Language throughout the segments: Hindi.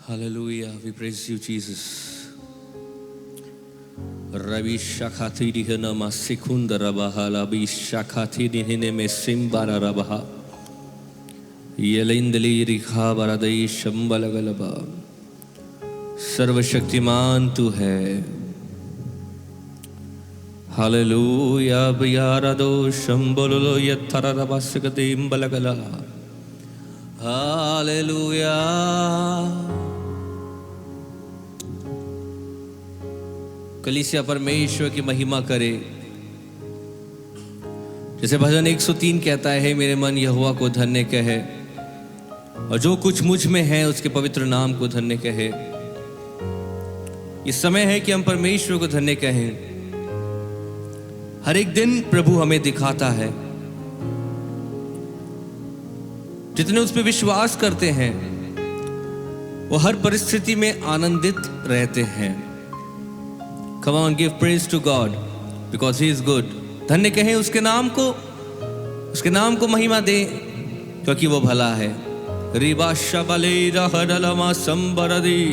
Hallelujah, we praise you, Jesus. Ravi Shakhati Dihana Masikunda Rabaha, Labi Shakhati Dihine me Simbara Rabaha, Yelindali Rikha Baradai Shambalagalaba. सर्वशक्तिमान तू है. हालेलुया बियारादो शंबोलो यथररबासकते इम्बलगला. हालेलुया. कलीसिया परमेश्वर की महिमा करे. जैसे भजन 103 कहता है, हे मेरे मन यहोवा को धन्य कहे और जो कुछ मुझ में है उसके पवित्र नाम को धन्य कहे. ये समय है कि हम परमेश्वर को धन्य कहें. हर एक दिन प्रभु हमें दिखाता है. जितने उस पर विश्वास करते हैं वो हर परिस्थिति में आनंदित रहते हैं. Come on, give praise to God because He is good. धन्य कहें उसके नाम को महिमा दे क्योंकि वो भला है. रिबा शबले रहदलमा संबरदी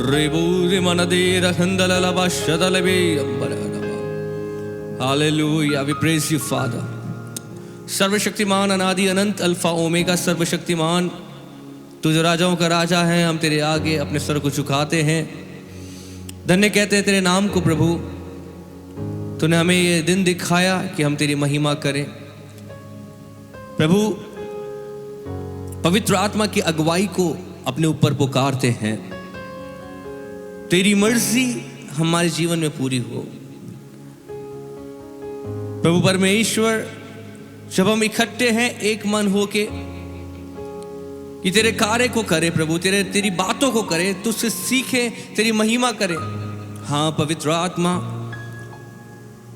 रेबूरे मनदे रहंदललबा शदलबे अंबरलबा. Hallelujah, we praise you Father. सर्वशक्तिमान अनादि अनंत अल्फा ओमेगा सर्वशक्तिमान तू जो राजाओं का राजा है, हम तेरे आगे अपने सर को झुकाते हैं. धन्य कहते हैं तेरे नाम को प्रभु. तूने हमें ये दिन दिखाया कि हम तेरी महिमा करें. प्रभु पवित्र आत्मा की अगुवाई को अपने ऊपर पुकारते हैं. तेरी मर्जी हमारे जीवन में पूरी हो. प्रभु परमेश्वर, जब हम इकट्ठे हैं एक मन होके कि तेरे कार्य को करे प्रभु, तेरी बातों को करे, तुझसे सीखे, तेरी महिमा करे. हाँ पवित्र आत्मा,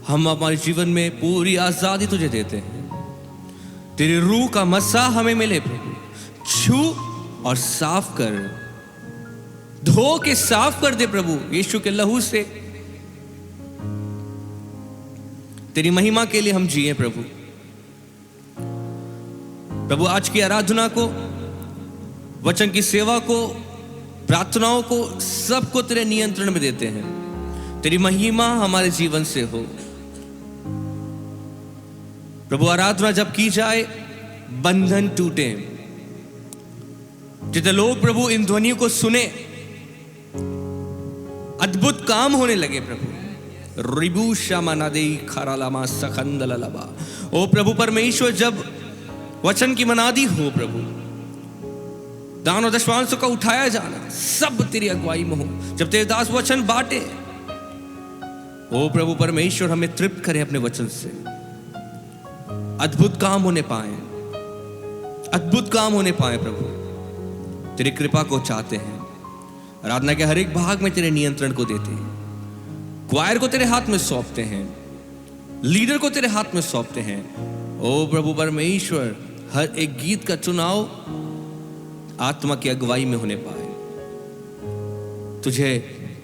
हम हमारे जीवन में पूरी आजादी तुझे देते हैं. तेरी रूह का मसा हमें मिले प्रभु. छू और साफ कर, धो के साफ कर दे प्रभु यीशु के लहू से. तेरी महिमा के लिए हम जिए प्रभु. प्रभु आज की आराधना को, वचन की सेवा को, प्रार्थनाओं को, सबको तेरे नियंत्रण में देते हैं. तेरी महिमा हमारे जीवन से हो प्रभु. आराधना जब की जाए बंधन टूटे. जितने लोग प्रभु इन ध्वनियों को सुने अद्भुत काम होने लगे प्रभु. रिबू शमनदे खरालामा सखंदललबा. ओ प्रभु परमेश्वर, जब वचन की मनादी हो प्रभु, दान और दशमांशों का उठाया जाना सब तेरी अगुवाई में हो. जब तेरे दास वचन बांटे, ओ प्रभु परमेश्वर हमें तृप्त करे अपने वचन से. अद्भुत काम होने पाए, अद्भुत काम होने पाए प्रभु. तेरी कृपा को चाहते हैं. आराधना के हर एक भाग में तेरे नियंत्रण को देते हैं. क्वायर को तेरे हाथ में सौंपते हैं, लीडर को तेरे हाथ में सौंपते हैं. ओ प्रभु परमेश्वर, हर एक गीत का चुनाव आत्मा की अगुवाई में होने पाए. तुझे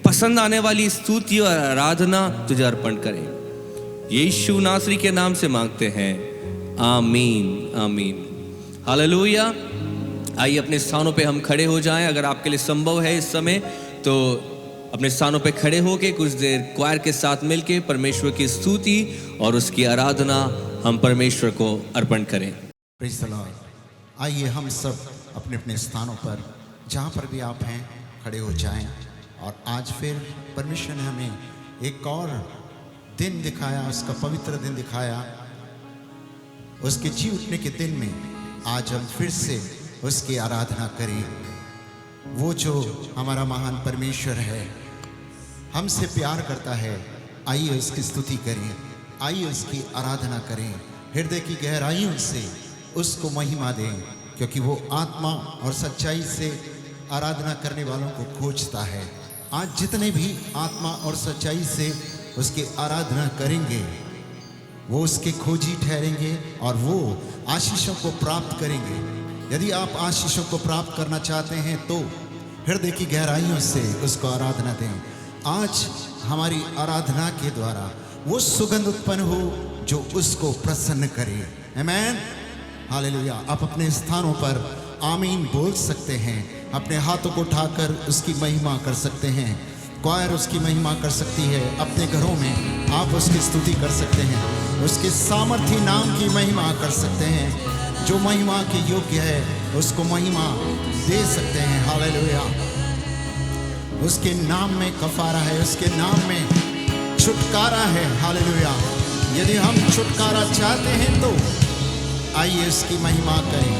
पसंद आने वाली स्तुति और आराधना तुझे अर्पण करें. यीशु नासरी के नाम से मांगते हैं, आमीन आमीन. हालेलुया. आइए अपने स्थानों पे हम खड़े हो जाएं. अगर आपके लिए संभव है इस समय तो अपने स्थानों पे खड़े होके कुछ देर क्वायर के साथ मिलके परमेश्वर की स्तुति और उसकी आराधना हम परमेश्वर को अर्पण करें. Praise the Lord. आइए हम सब अपने अपने स्थानों पर जहाँ पर भी आप हैं खड़े हो जाएं. और आज फिर परमेश्वर ने हमें एक और दिन दिखाया, उसका पवित्र दिन दिखाया. उसके जी उठने के दिन में आज हम फिर से उसकी आराधना करें. वो जो हमारा महान परमेश्वर है, हमसे प्यार करता है. आइए उसकी स्तुति करें, आइए उसकी आराधना करें. हृदय की गहराइयों से उसको महिमा दें, क्योंकि वो आत्मा और सच्चाई से आराधना करने वालों को खोजता है. आज जितने भी आत्मा और सच्चाई से उसकी आराधना करेंगे वो उसके खोजी ठहरेंगे और वो आशीषों को प्राप्त करेंगे. यदि आप आशीषों को प्राप्त करना चाहते हैं तो हृदय की गहराइयों से उसको आराधना दें. आज हमारी आराधना के द्वारा वो सुगंध उत्पन्न हो जो उसको प्रसन्न करे. आमीन. हालेलुया. आप अपने स्थानों पर आमीन बोल सकते हैं. अपने हाथों को उठाकर उसकी महिमा कर सकते हैं। क्वायर उसकी महिमा कर सकती है। अपने घरों में आप उसकी स्तुति कर सकते हैं। उसके सामर्थी नाम की महिमा कर सकते हैं। जो महिमा के योग्य है उसको महिमा दे सकते हैं। हालेलुया। उसके नाम में कफारा है, उसके नाम में छुटकारा है। हालेलुया। यदि हम छुटकारा चाहते हैं तो आइए उसकी महिमा करें,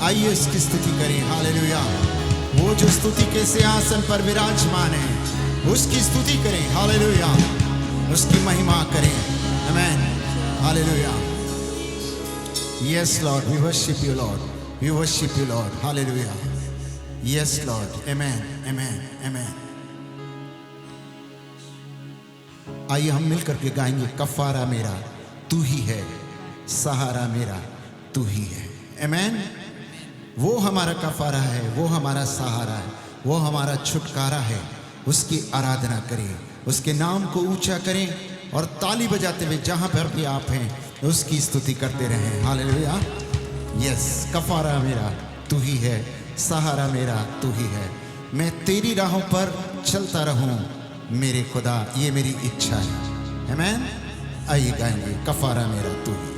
आइए उसकी स्तुति करें। हालेलुया। वो जो स्तुति के सिंहासन पर विराजमान है उसकी स्तुति करें। हालेलुया। उसकी महिमा करें। आमीन। Hallelujah. Yes Lord, we worship you Lord, we worship you Lord. Hallelujah. Yes Lord. आमीन, आमीन, आमीन। आइए हम मिलकर के गाएंगे, कफारा मेरा तू ही है, सहारा मेरा तू ही है। आमीन। वो हमारा कफारा है, वो हमारा सहारा है, वो हमारा छुटकारा है। उसकी आराधना करें, उसके नाम को ऊंचा करें और ताली बजाते हुए जहां पर भी आप हैं उसकी स्तुति करते रहें। हालेलुया। यस, कफारा मेरा तू ही है, सहारा मेरा तू ही है। मैं तेरी राहों पर चलता रहूं मेरे खुदा, ये मेरी इच्छा है। आमीन। आइए गाएंगे, कफारा मेरा तू ही।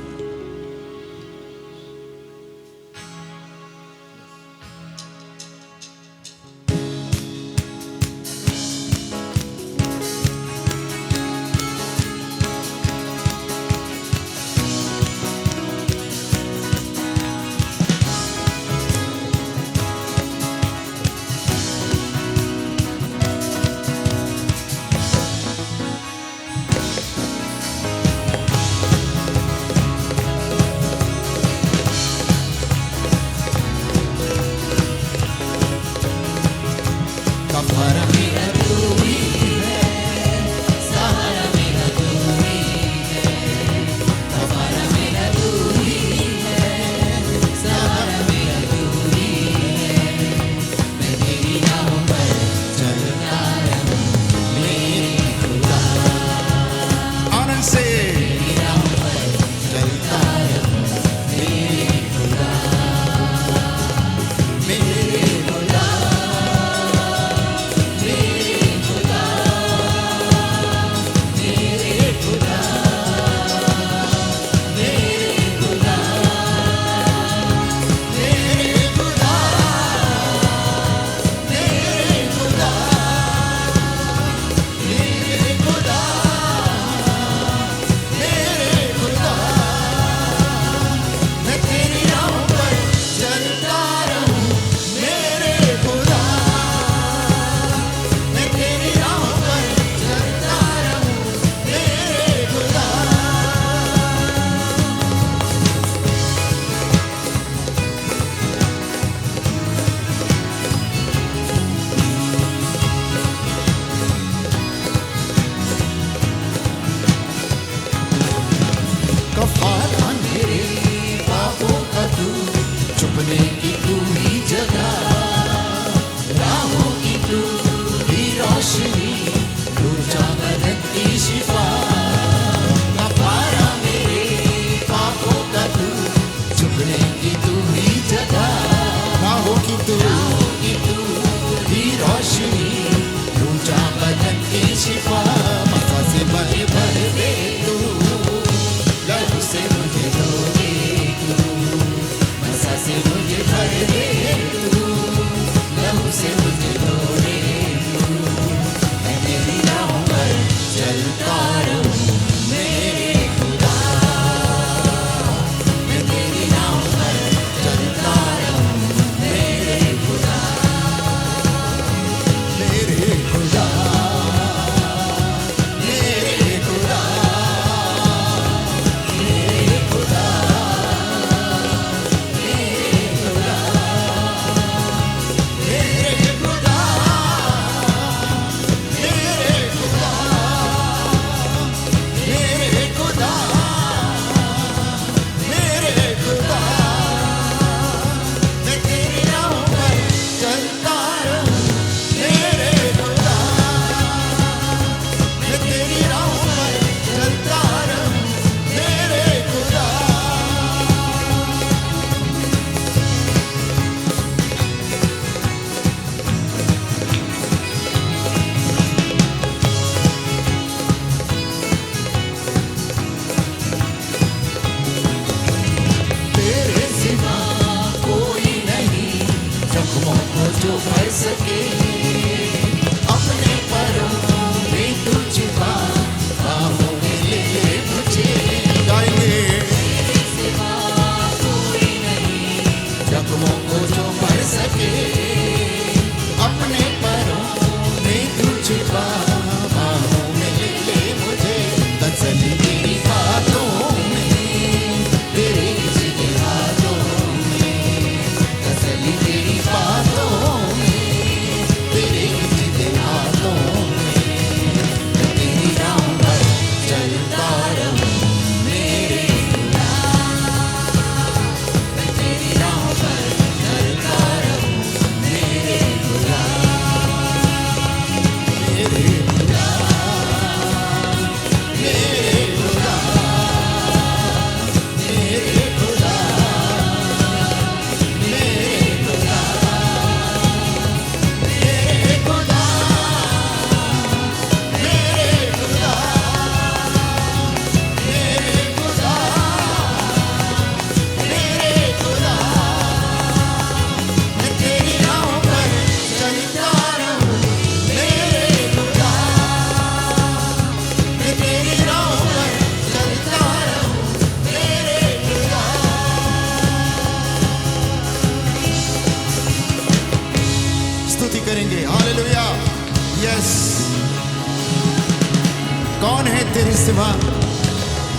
सिवा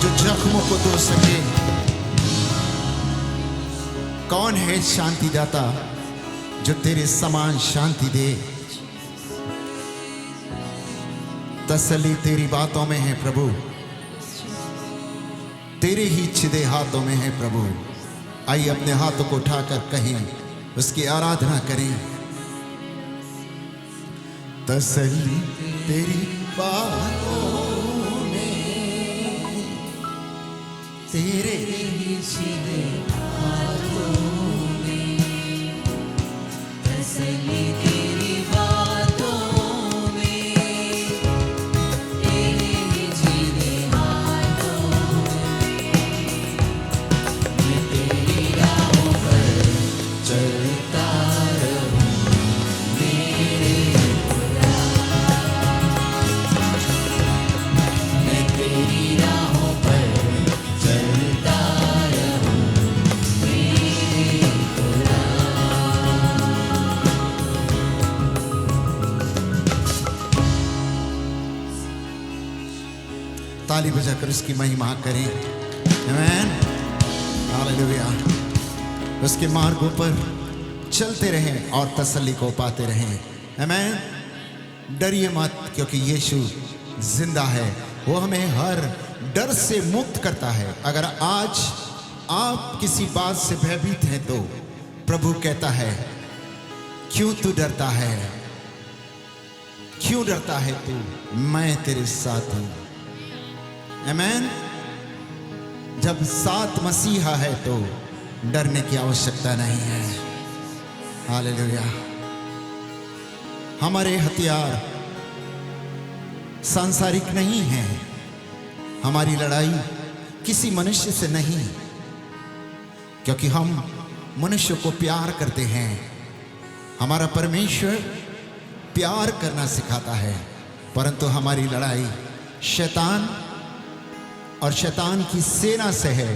जो जख्मों को धो सके? कौन है शांतिदाता जो तेरे समान शांति दे? तसल्ली तेरी बातों में है प्रभु, तेरे ही छिदे हाथों में है प्रभु। आइए अपने हाथों को उठाकर कहें, उसकी आराधना करें। तसल्ली तेरी बातों में, तेरे ही छिदे हाथों में, तसल्ली तेरी बातों में, तेरे ही छिदे हाथों में, मैं तेरी राहों पर चलता रहूं मेरे खुदा। मैं तेरी राहों पर चलता रहूं मेरे खुदा। ताली बजाकर उसकी महिमा करें। आमीन, हालेलुया। उसके मार्गों पर चलते रहें और तसल्ली को पाते रहें। आमीन। डरिए मत, क्योंकि यीशु जिंदा है। वो हमें हर डर से मुक्त करता है। अगर आज आप किसी बात से भयभीत हैं तो प्रभु कहता है, क्यों तू डरता है? क्यों डरता है तू? मैं तेरे साथ हूं। आमीन। जब साथ मसीहा है तो डरने की आवश्यकता नहीं है। हालेलुया। हमारे हथियार सांसारिक नहीं हैं। हमारी लड़ाई किसी मनुष्य से नहीं, क्योंकि हम मनुष्य को प्यार करते हैं। हमारा परमेश्वर प्यार करना सिखाता है, परंतु हमारी लड़ाई शैतान और शैतान की सेना से है,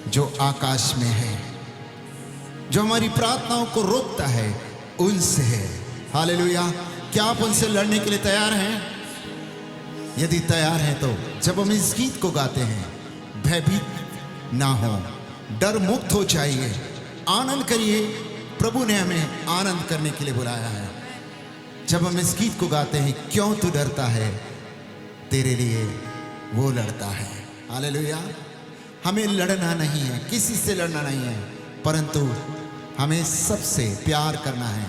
जो आकाश में है, जो हमारी प्रार्थनाओं को रोकता है, उनसे है। हालेलुया। क्या आप उनसे लड़ने के लिए तैयार हैं? यदि तैयार हैं तो जब हम इस गीत को गाते हैं, भयभीत ना हो, डर मुक्त हो जाइए, आनंद करिए। प्रभु ने हमें आनंद करने के लिए बुलाया है। जब हम इस गीत को गाते हैं, क्यों तू डरता है, तेरे लिए वो लड़ता है। हालेलुया। हमें लड़ना नहीं है, किसी से लड़ना नहीं है, परंतु हमें सबसे प्यार करना है।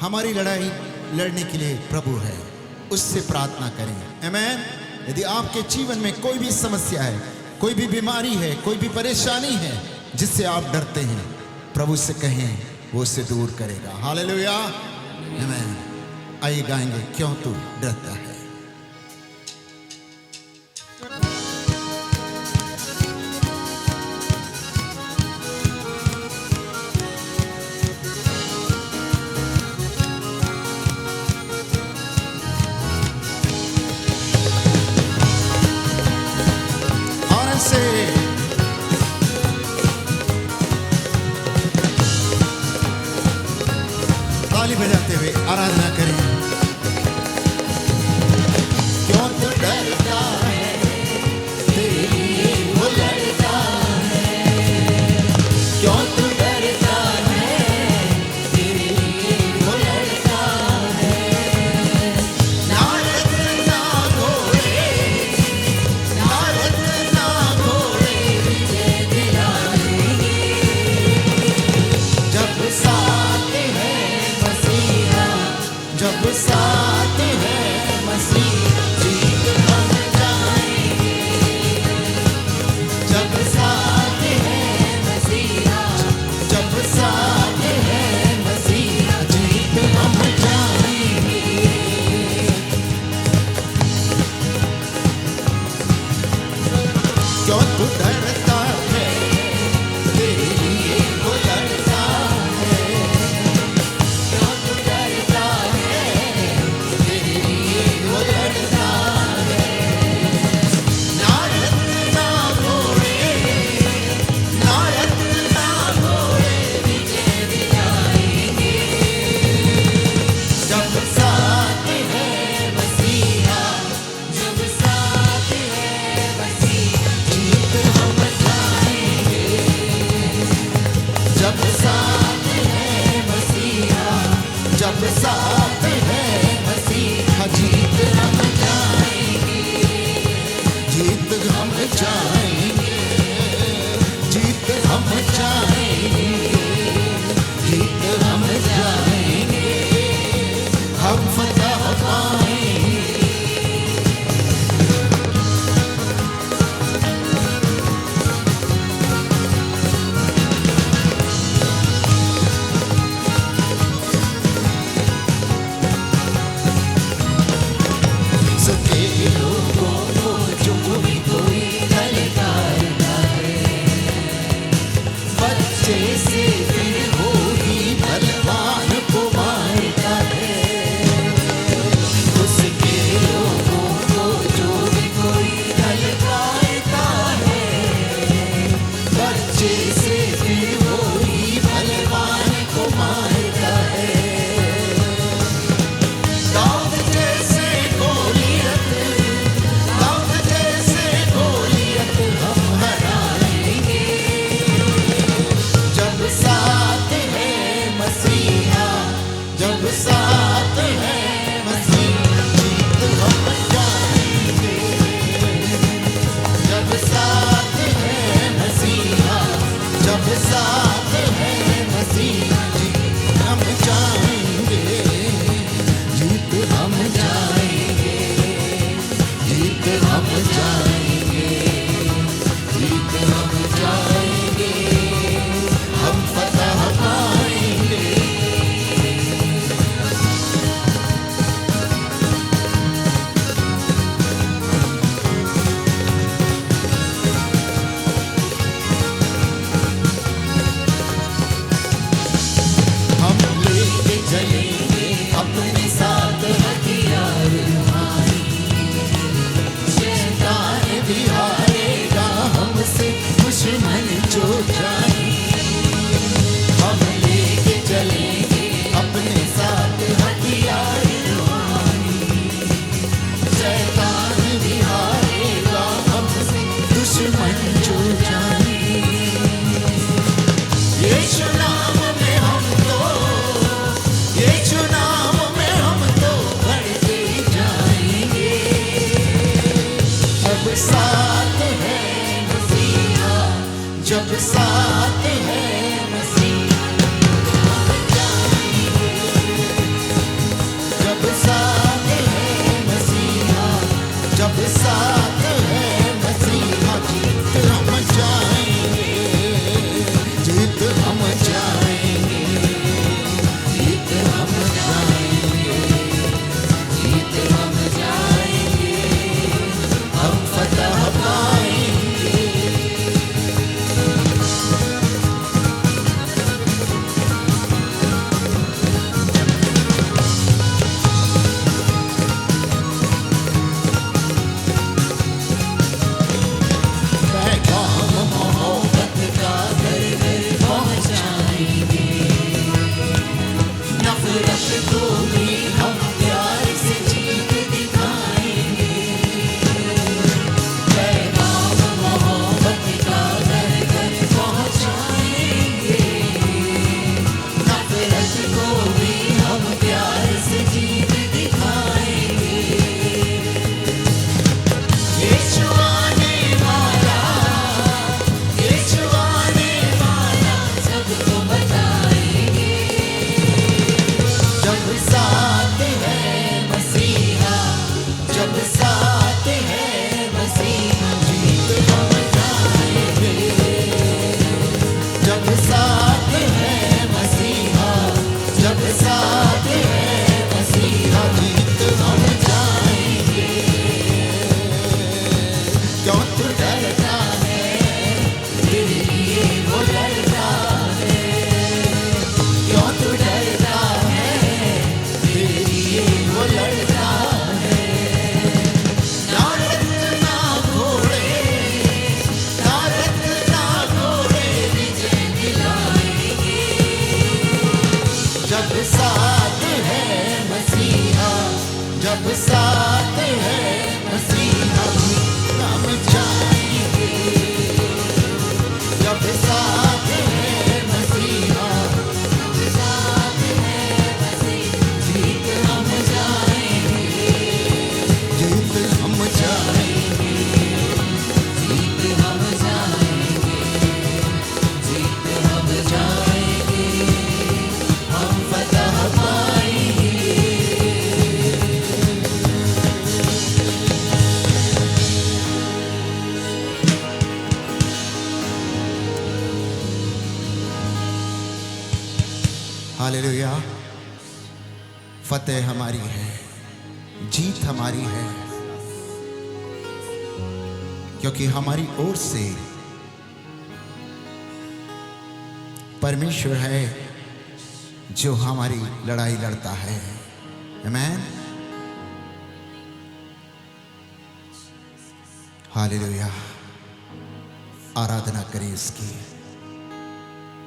हमारी लड़ाई लड़ने के लिए प्रभु है, उससे प्रार्थना करें। आमीन। यदि आपके जीवन में कोई भी समस्या है, कोई भी बीमारी है, कोई भी परेशानी है जिससे आप डरते हैं, प्रभु से कहें, वो उससे दूर करेगा। हालेलुया। आमीन। आइए गाएंगे, क्यों तू डरता है। ताली बजाते हुए आराधना करें। क्यों तू डरता है, तेरे लिए वो लड़ता है। क्यों तू डरता है, तेरे लिए वो लड़ता है। ना रथ ना घोड़े, ना रथ ना घोड़े विजय दिलाएंगे। जब साथ है मसीहा, जब साथ है मसीह, जीत हम जाएंगे। जब साथ है मसीहा, जब साथ है मसीहा, जीत हम जाएंगे। क्यों तू डरता है, तेरे लिए वो लड़ता है। क्यों तू डरता है, तेरे लिए वो लड़ता है। ना रथ ना घोड़े, ना रथ ना घोड़े विजय दिलाएंगे। जब साथ है मसीहा, जब साथ है जाएंगे, जीत हम जाएंगे, जीत हम जाएंगे, हम फतह पाएंगे। सके लोगों को जो भी कोई ललकारता है, बच्चे से फिर वो ही बलवान को मारता है। उसके लोगों को जो भी कोई ललकारता है, बच्चे से फिर वो ही बलवान को मारता है। दाऊद जैसे गोलियत, दाऊद जैसे गोलियत हम हराएंगे, जब साथ है मसीहा, जब साथ है मसीहा, जीत हम जाएंगे, जब साथ है मसीहा, जब साथ है मसीहा, जीत हम जाएंगे, जीत हम जाएंगे, जीत हम जाएंगे, जीत हम जाएंगे, हम फतह पाएंगे। हम लेके चलेंगे अपने साथ हथियार भाई, शैतान भी हारेगा हमसे दुश्मन जो जाए। हम लेके चलेंगे अपने साथ हथियार भाई, शैतान भी हारेगा हमसे दुश्मन जो जाए। यीशु नाम में हम तो, यीशु नाम में हम तो बढ़ते जाएंगे, जब साथ है मसीहा, जब साथ है मसीहा, हम जाएंगे, जब साथ है मसीहा, जब साथ है मसीहा, जीत हम जाएंगे, जीत हम जाएंगे, जीत हम जाएंगे, जीत हम जाएंगे, हम फतह पाएंगे। हालेलुया। फतेह हमारी है, जीत हमारी है, क्योंकि हमारी ओर से परमेश्वर है जो हमारी लड़ाई लड़ता है। आमीन। हालेलुया। आराधना करें इसकी,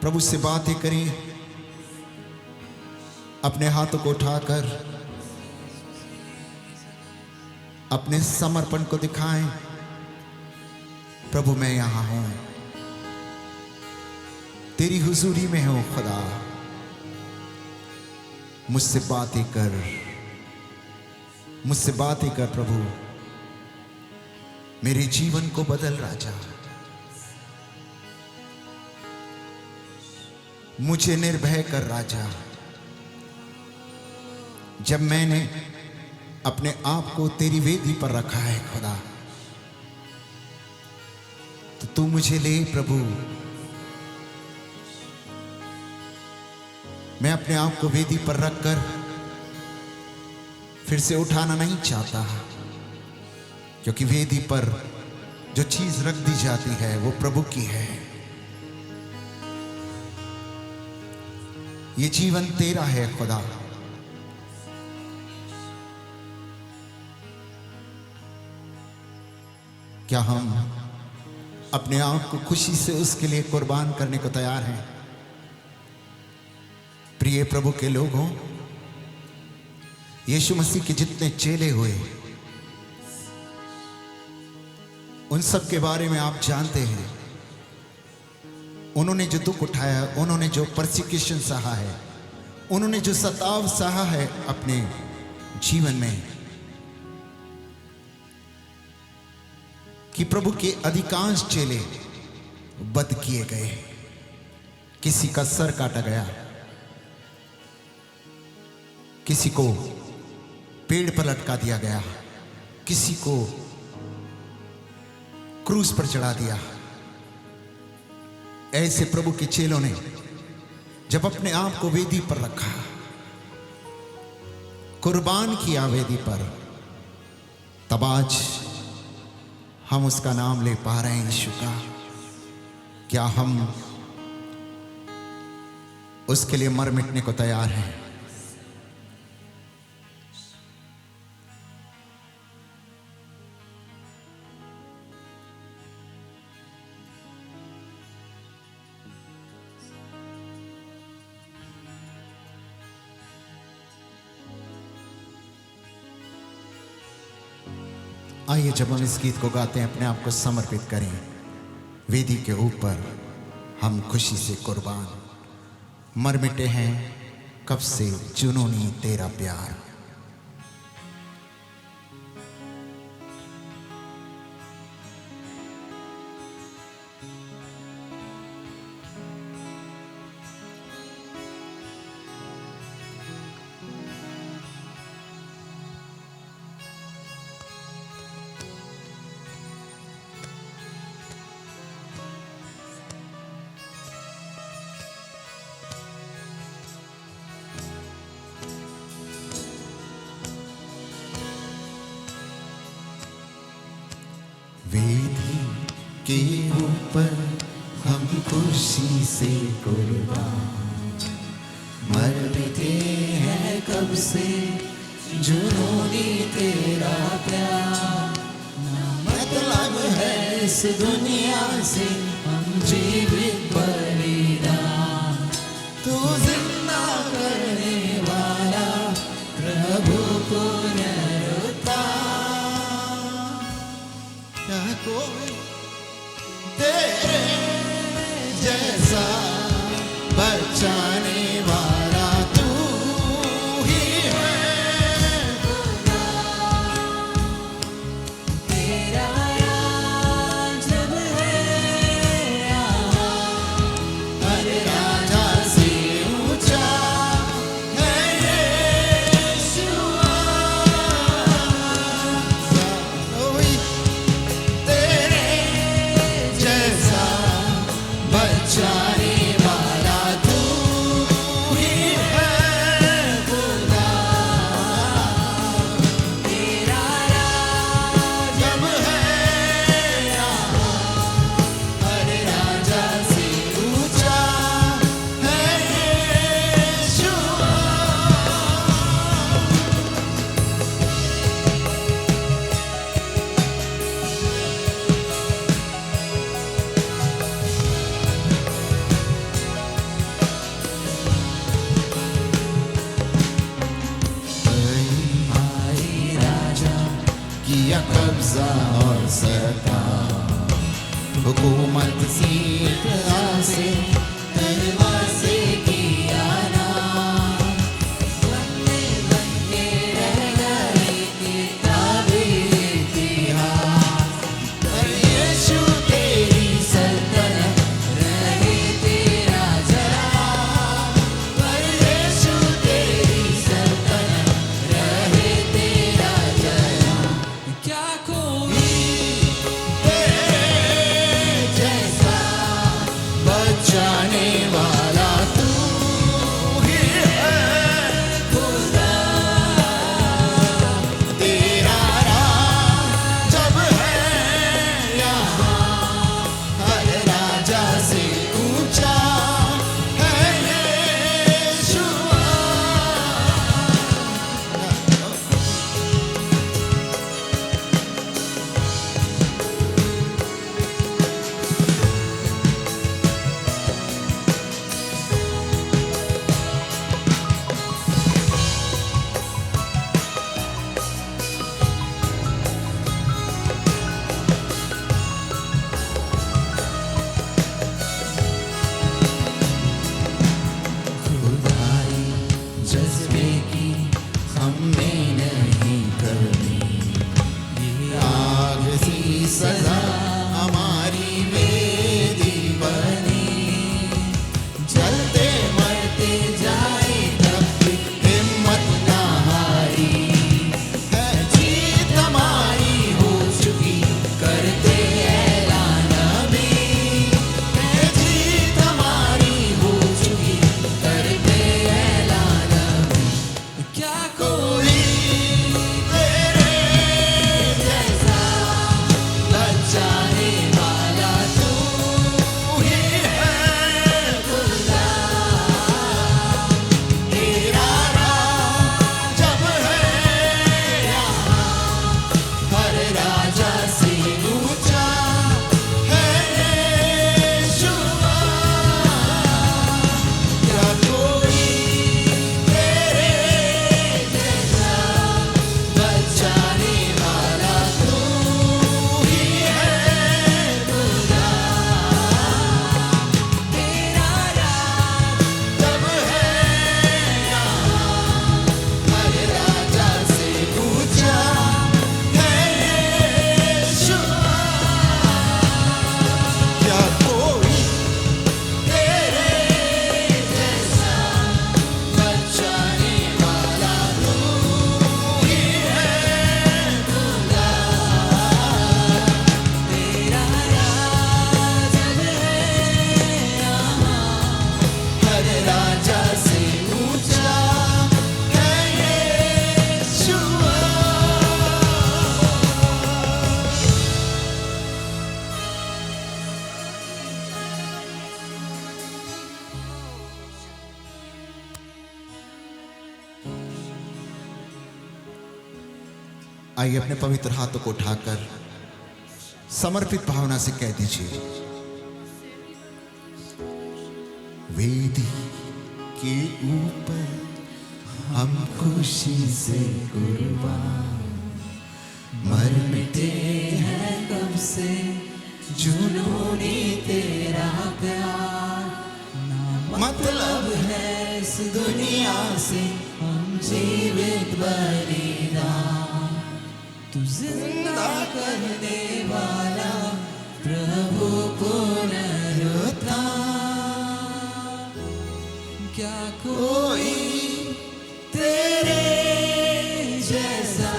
प्रभु से बातें करें, अपने हाथों को उठाकर अपने समर्पण को दिखाएं। प्रभु मैं यहां हूं, तेरी हुजूरी में हूं खुदा, मुझसे बातें कर, मुझसे बातें कर प्रभु, मेरे जीवन को बदल राजा, मुझे निर्भय कर राजा। जब मैंने अपने आप को तेरी वेदी पर रखा है खुदा, तो तू मुझे ले प्रभु। मैं अपने आप को वेदी पर रखकर फिर से उठाना नहीं चाहता, क्योंकि वेदी पर जो चीज रख दी जाती है वो प्रभु की है। ये जीवन तेरा है खुदा, क्या हम अपने आप को खुशी से उसके लिए कुर्बान करने को तैयार हैं? प्रिय प्रभु के लोगों, यीशु मसीह के जितने चेले हुए उन सब के बारे में आप जानते हैं। उन्होंने जो दुख उठाया, उन्होंने जो परसिक्यूशन सहा है, उन्होंने जो सताव सहा है अपने जीवन में, कि प्रभु के अधिकांश चेले बद किए गए। किसी का सर काटा गया, किसी को पेड़ पर लटका दिया गया, किसी को क्रूस पर चढ़ा दिया। ऐसे प्रभु के चेलों ने जब अपने आप को वेदी पर रखा, कुर्बान किया वेदी पर, तब आज हम उसका नाम ले पा रहे हैं यीशु का। क्या हम उसके लिए मर मिटने को तैयार हैं? आइए, जब हम इस गीत को गाते हैं, अपने आप को समर्पित करें वेदी के ऊपर। हम खुशी से कुर्बान मर मिटे हैं कब से जुनूनी तेरा प्यार। वेदी के ऊपर हम खुशी से कुर्बान मर मिटे हैं कब से जुनूनी तेरा प्यार। मतलब है इस दुनिया से हम जीवित बलिदान, तू जिंदा करने वाला प्रभु को कोई तेरे जैसा बचाने वाला तू ही है। तेरा राज जब है यहाँ, हुकूमत की से तलवार से किया नाम, बनने बनने रह गई किताबे इतिहास। पर यीशु तेरी सल्तनत रहे तेरा जलाल, पर यीशु तेरी सल्तनत रहे तेरा जलाल। क्या कोई जैसा बचाने वाला तू ही है खुदा, तेरा राज जब है यहाँ हर राजा से ऊंचा है यीशुआ। खुदाई जज्बे की हमें नहीं करनी, ये आग सी सजा हमारी वेदी बनी, जलते मरते जाए तब भी हिम्मत ना हारी, है जीत हमारी हो चुकी करते ऐलान अभी, है जीत हमारी हो चुकी करते ऐलान अभी। क्या कोई तेरे जैसा बचाने वाला तू ही है खुदा, तेरा राज जब है यहाँ हर राजा से ऊंचा है यीशुआ। क्या कोई तेरे जैसा बचाने वाला तू ही है खुदा, तेरा राज जब है यहाँ हर राजा से ऊंचा है यीशुआ। क्या कोई तेरे जैसा बचाने वाला तू ही है खुदा, तेरा राज है यहाँ हर राजा से ऊंचा है यीशुआ। आइए अपने पवित्र हाथों को उठाकर समर्पित भावना से कह दीजिए, वेदी के ऊपर हम खुशी से कुर्बान मर मिटे है कब से जुनूनी तेरा प्यार, ना मतलब है इस दुनिया से हम जीवित बलिदान। तू जिंदा करने वाला प्रभु पुनरुत्थान, क्या कोई तेरे जैसा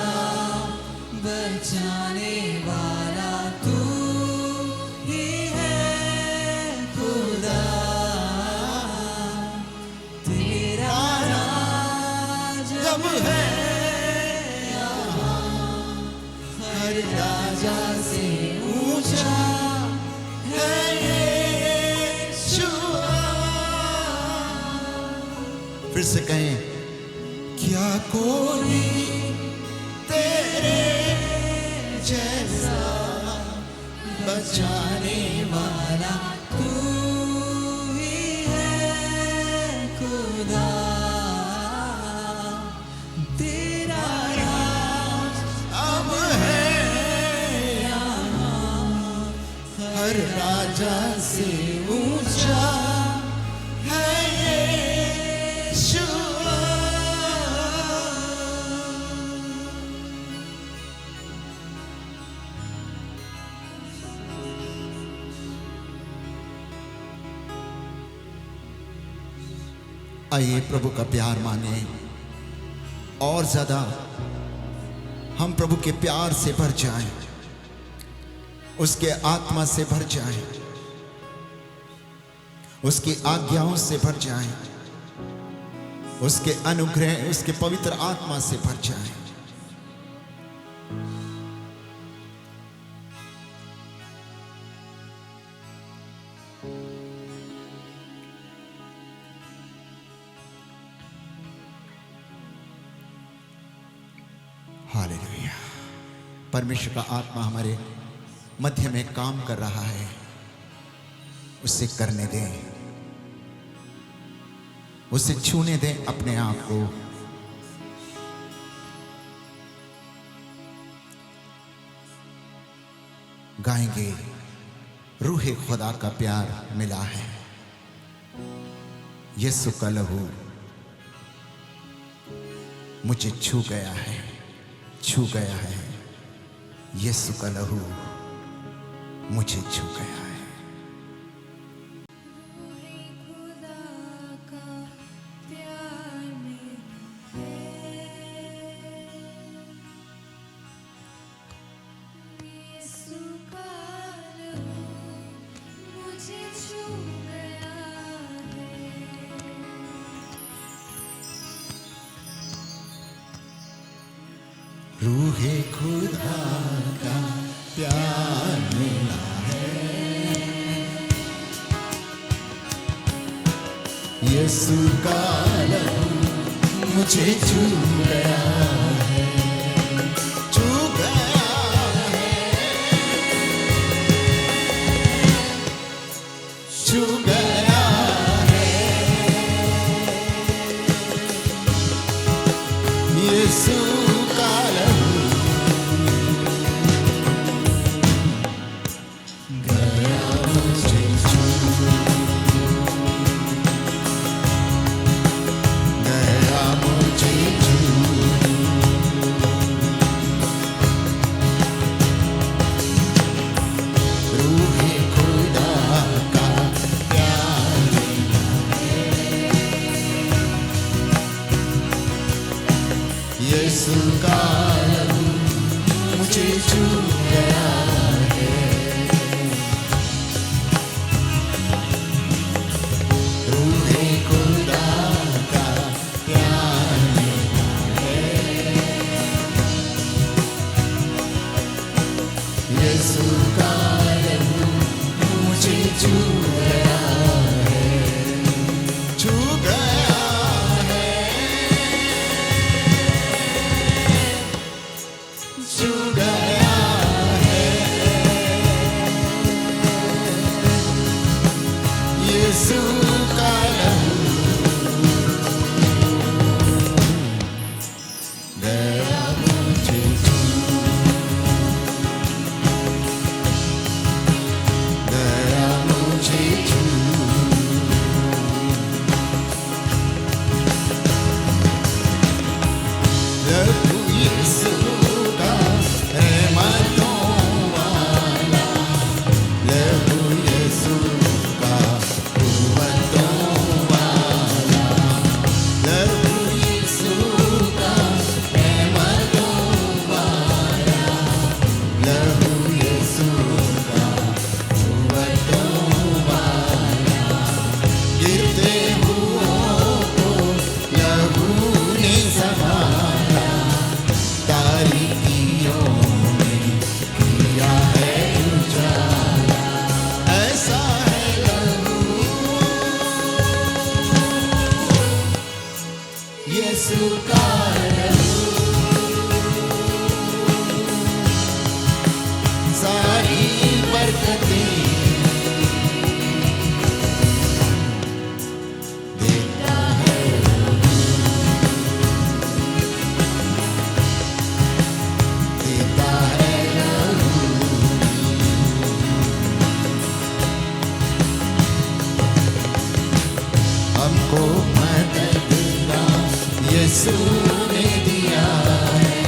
बचाने वाला तू ही है खुदा, तेरा राज जब है हर राजा से ऊंचा है यीशुआ। फिर से कहें, क्या कोई तेरे जैसा बचाने वाला तू ही है खुदा, तेरा अब है हर राज राजा से ऊंचा है यीशुआ। आइए प्रभु का प्यार माने और ज्यादा हम प्रभु के प्यार से भर जाएं, उसके आत्मा से भर जाएं, उसकी आज्ञाओं से भर जाएं, उसके अनुग्रह, उसके पवित्र आत्मा से भर जाएं। हालेलुया। परमेश्वर का आत्मा हमारे मध्य में काम कर रहा है, उसे करने दें, उसे छूने दें अपने आप को। गाएंगे रूहे खुदा का प्यार मिला है, यीशु का लहू मुझे छू गया है, छू गया है, यीशु का लहू मुझे छू गया है। खुदा का प्यार मिला है, यीशु का लहू मुझे छू गया है। रूहे खुदा का प्यार मिला है, यीशु का लहू मुझे छू गया है, छू गया है, छू गया है, यीशु का लहू यीशु का लहू मुझे छू गया है, रूहे खुदा का प्यार मिला है, यीशु का लहू मुझे छू गया है, छू गया है, छू गया है, यीशु का लहू गया मुझे छू, गया मुझे छू, लहू यीशु का रहमतों वाला, लहू यीशु का कुव्वतों वाला, लहू यीशु का रहमतों वाला, लहू यीशु का कुव्वतों वाला, गिरते हुओं को लहू ने संभाला, तारीकियों में किया है उजाला, ऐसा है लहू यीशु का लहू, सारी बरकतें देता है, देता है लहू, हमको मददगा यीशु ने दिया है,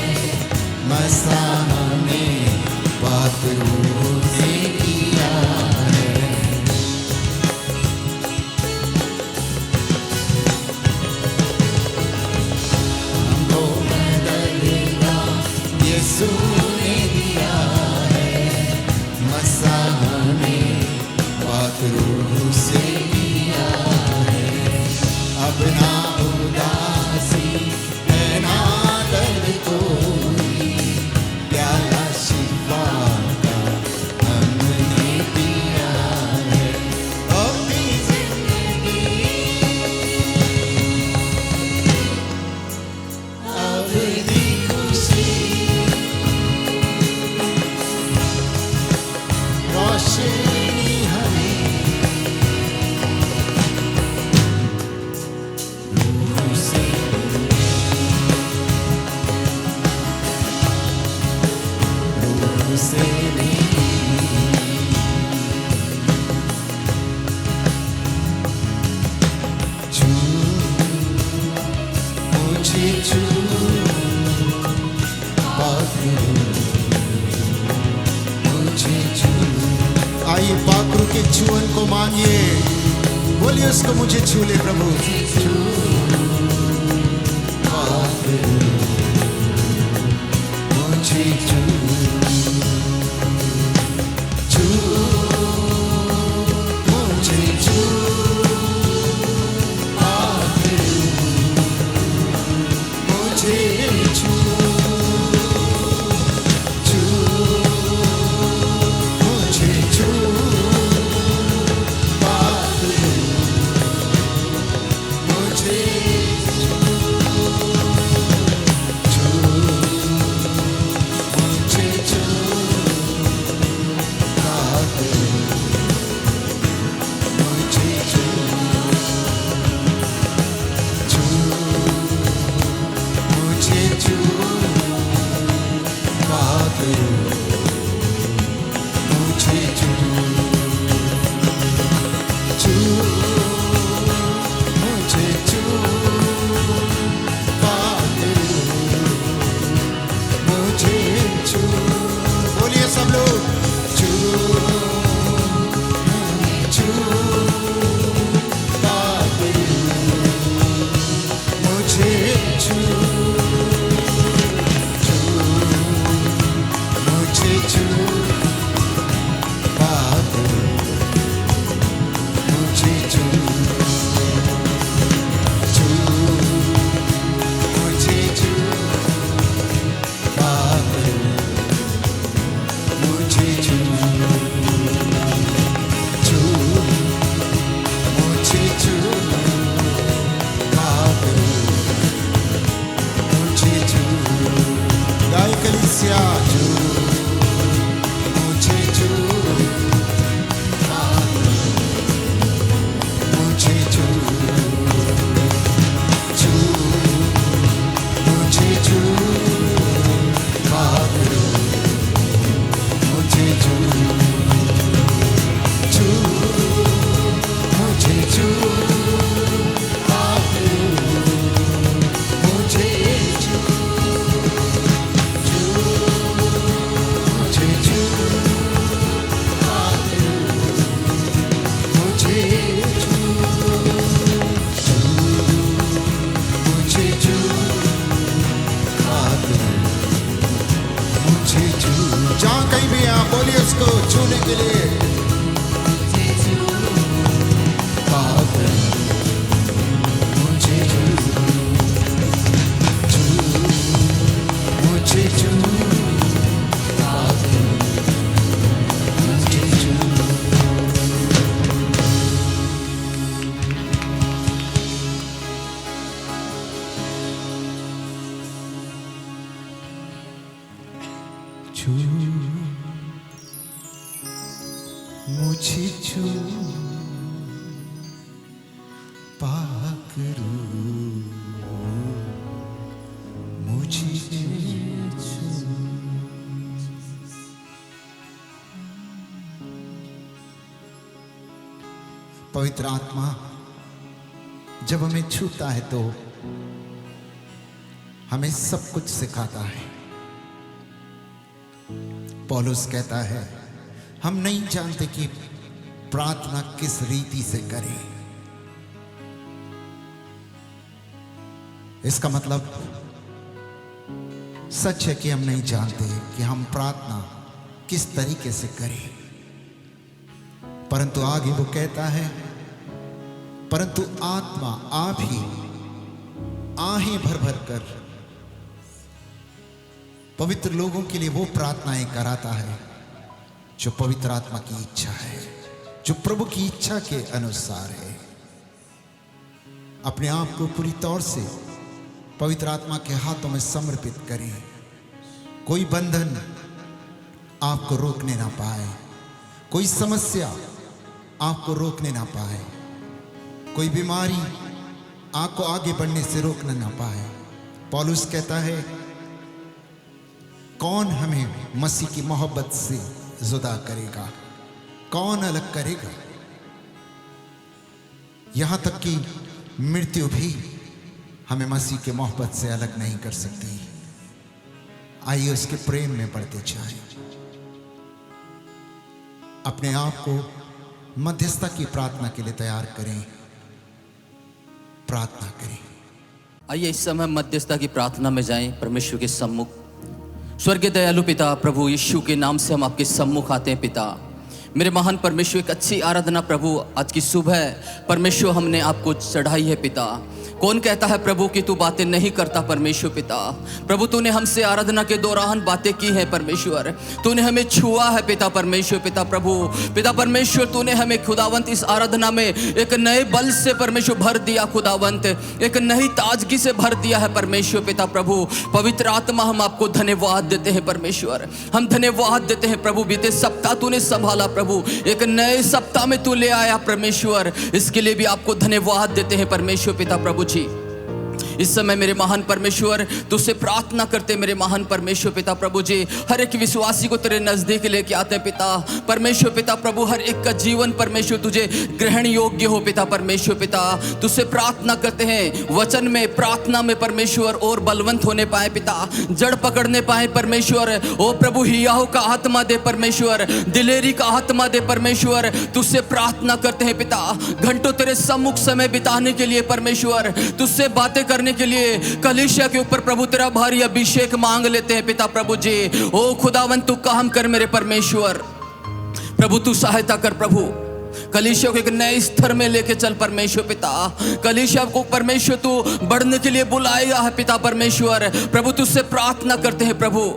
मसा हमें पाक रूह से किया है। हमको मददगा यीशु ने दिया है, मसा हमें पाक रूह से किया है। अब ना उदासी है ना दर्द कोई, प्याला शिफा का हमने पिया है। अपनी जिंदगी अब दी खुशी रोशनी हमें रूह से रूह से छू मुझे छू मुझे छू। आइए पाकरू के छुअन को मांगिए, बोलिए उसको मुझे छू ले प्रभु। छू पाकरू मुझे छू, छू मुझे छू पाकरू मुझे छू, छू मुझे छू पाकरू मुझे छू, छू मुझे छू पाकरू मुझे छू, छू मुझे छू पाकरू मुझे छू, छू मुझे छू पाकरू मुझे छू। बोलिए सब लोग, छू छू पाकरू मुझे छू, छू मुझे छू पाकरू मुझे छू, छू मुझे छू पाकरू मुझे छू, छू मुझे छू पाकरू मुझे छू। गाय कलीसिया, छू मुझे छू पाकरू मुझे छू, छू मुझे छू पाकरू मुझे छू, छू मुझे छू पाकरू मुझे छू, छू मुझे छू पाकरू मुझे छू, छू मुझे छू पाकरू मुझे छू। जहाँ कहीं भी आप बोलिए उसको छूने के लिए, पाकरू मुझे छू, छू मुझे छू पाकरू मुझे छू। छू मुझे छू पाकरू मुझे छू। पवित्र आत्मा जब हमें छूता है तो हमें सब कुछ सिखाता है। पौलुस कहता है हम नहीं जानते कि प्रार्थना किस रीति से करें। इसका मतलब सच है कि हम नहीं जानते कि हम प्रार्थना किस तरीके से करें, परंतु आगे वो कहता है परंतु आत्मा आप ही आहें भर भर कर पवित्र लोगों के लिए वो प्रार्थनाएं कराता है जो पवित्र आत्मा की इच्छा है, जो प्रभु की इच्छा के अनुसार है। अपने आप को पूरी तौर से पवित्र आत्मा के हाथों में समर्पित करें। कोई बंधन आपको रोकने ना पाए, कोई समस्या आपको रोकने ना पाए, कोई बीमारी आपको आगे बढ़ने से रोकने ना पाए। पौलुस कहता है कौन हमें मसीह की मोहब्बत से जुदा करेगा, कौन अलग करेगा। यहां तक कि मृत्यु भी हमें मसीह के मोहब्बत से अलग नहीं कर सकती। आइए उसके प्रेम में बढ़ते जाएं, अपने आप को मध्यस्थता की प्रार्थना के लिए तैयार करें, प्रार्थना करें। आइए इस समय मध्यस्थता की प्रार्थना में जाएं परमेश्वर के सम्मुख। स्वर्गीय दयालु पिता, प्रभु यीशु के नाम से हम आपके सम्मुख आते हैं पिता। मेरे महान परमेश्वर, एक अच्छी आराधना प्रभु आज की सुबह परमेश्वर हमने आपको चढ़ाई है पिता। कौन कहता है प्रभु कि तू बातें नहीं करता परमेश्वर पिता। प्रभु तूने हमसे आराधना के दौरान बातें की हैं परमेश्वर, तूने हमें छुआ है पिता परमेश्वर पिता। प्रभु पिता परमेश्वर तूने हमें खुदावंत इस आराधना में एक नए बल से परमेश्वर भर दिया खुदावंत, एक नई ताजगी से भर दिया है परमेश्वर पिता। प्रभु पवित्र आत्मा हम आपको धन्यवाद देते हैं परमेश्वर, हम धन्यवाद देते हैं प्रभु। बीते सप्ताह तूने संभाला प्रभु, एक नए सप्ताह में तू ले आया परमेश्वर, इसके लिए भी आपको धन्यवाद देते हैं परमेश्वर पिता। प्रभु जी इस समय मेरे महान परमेश्वर तुझसे प्रार्थना करते मेरे महान परमेश्वर पिता। प्रभु जी हर एक विश्वासी को तेरे नजदीक लेके आते हैं पिता परमेश्वर पिता। प्रभु हर एक का जीवन परमेश्वर तुझे ग्रहण योग्य हो पिता परमेश्वर पिता। तुझसे प्रार्थना करते हैं वचन में, प्रार्थना में परमेश्वर और बलवंत होने पाए पिता, जड़ पकड़ने पाए परमेश्वर। ओ प्रभु हियाहो का आत्मा दे परमेश्वर, दिलेरी का आत्मा दे परमेश्वर। तुझसे प्रार्थना करते हैं पिता घंटों तेरे सम्मुख समय बिताने के लिए परमेश्वर, तुझसे बातें करने के लिए कलीसिया के ऊपर प्रभु तेरा भारी अभिषेक मांग लेते हैं पिता। प्रभु जी ओ खुदावंत तू काम कर मेरे परमेश्वर। प्रभु तू सहायता कर प्रभु, कलीसिया को एक नए स्तर में लेके चल परमेश्वर पिता। कलीसिया को परमेश्वर तू बढ़ने के लिए बुलाएगा है पिता परमेश्वर। प्रभु तुझसे प्रार्थना करते हैं प्रभु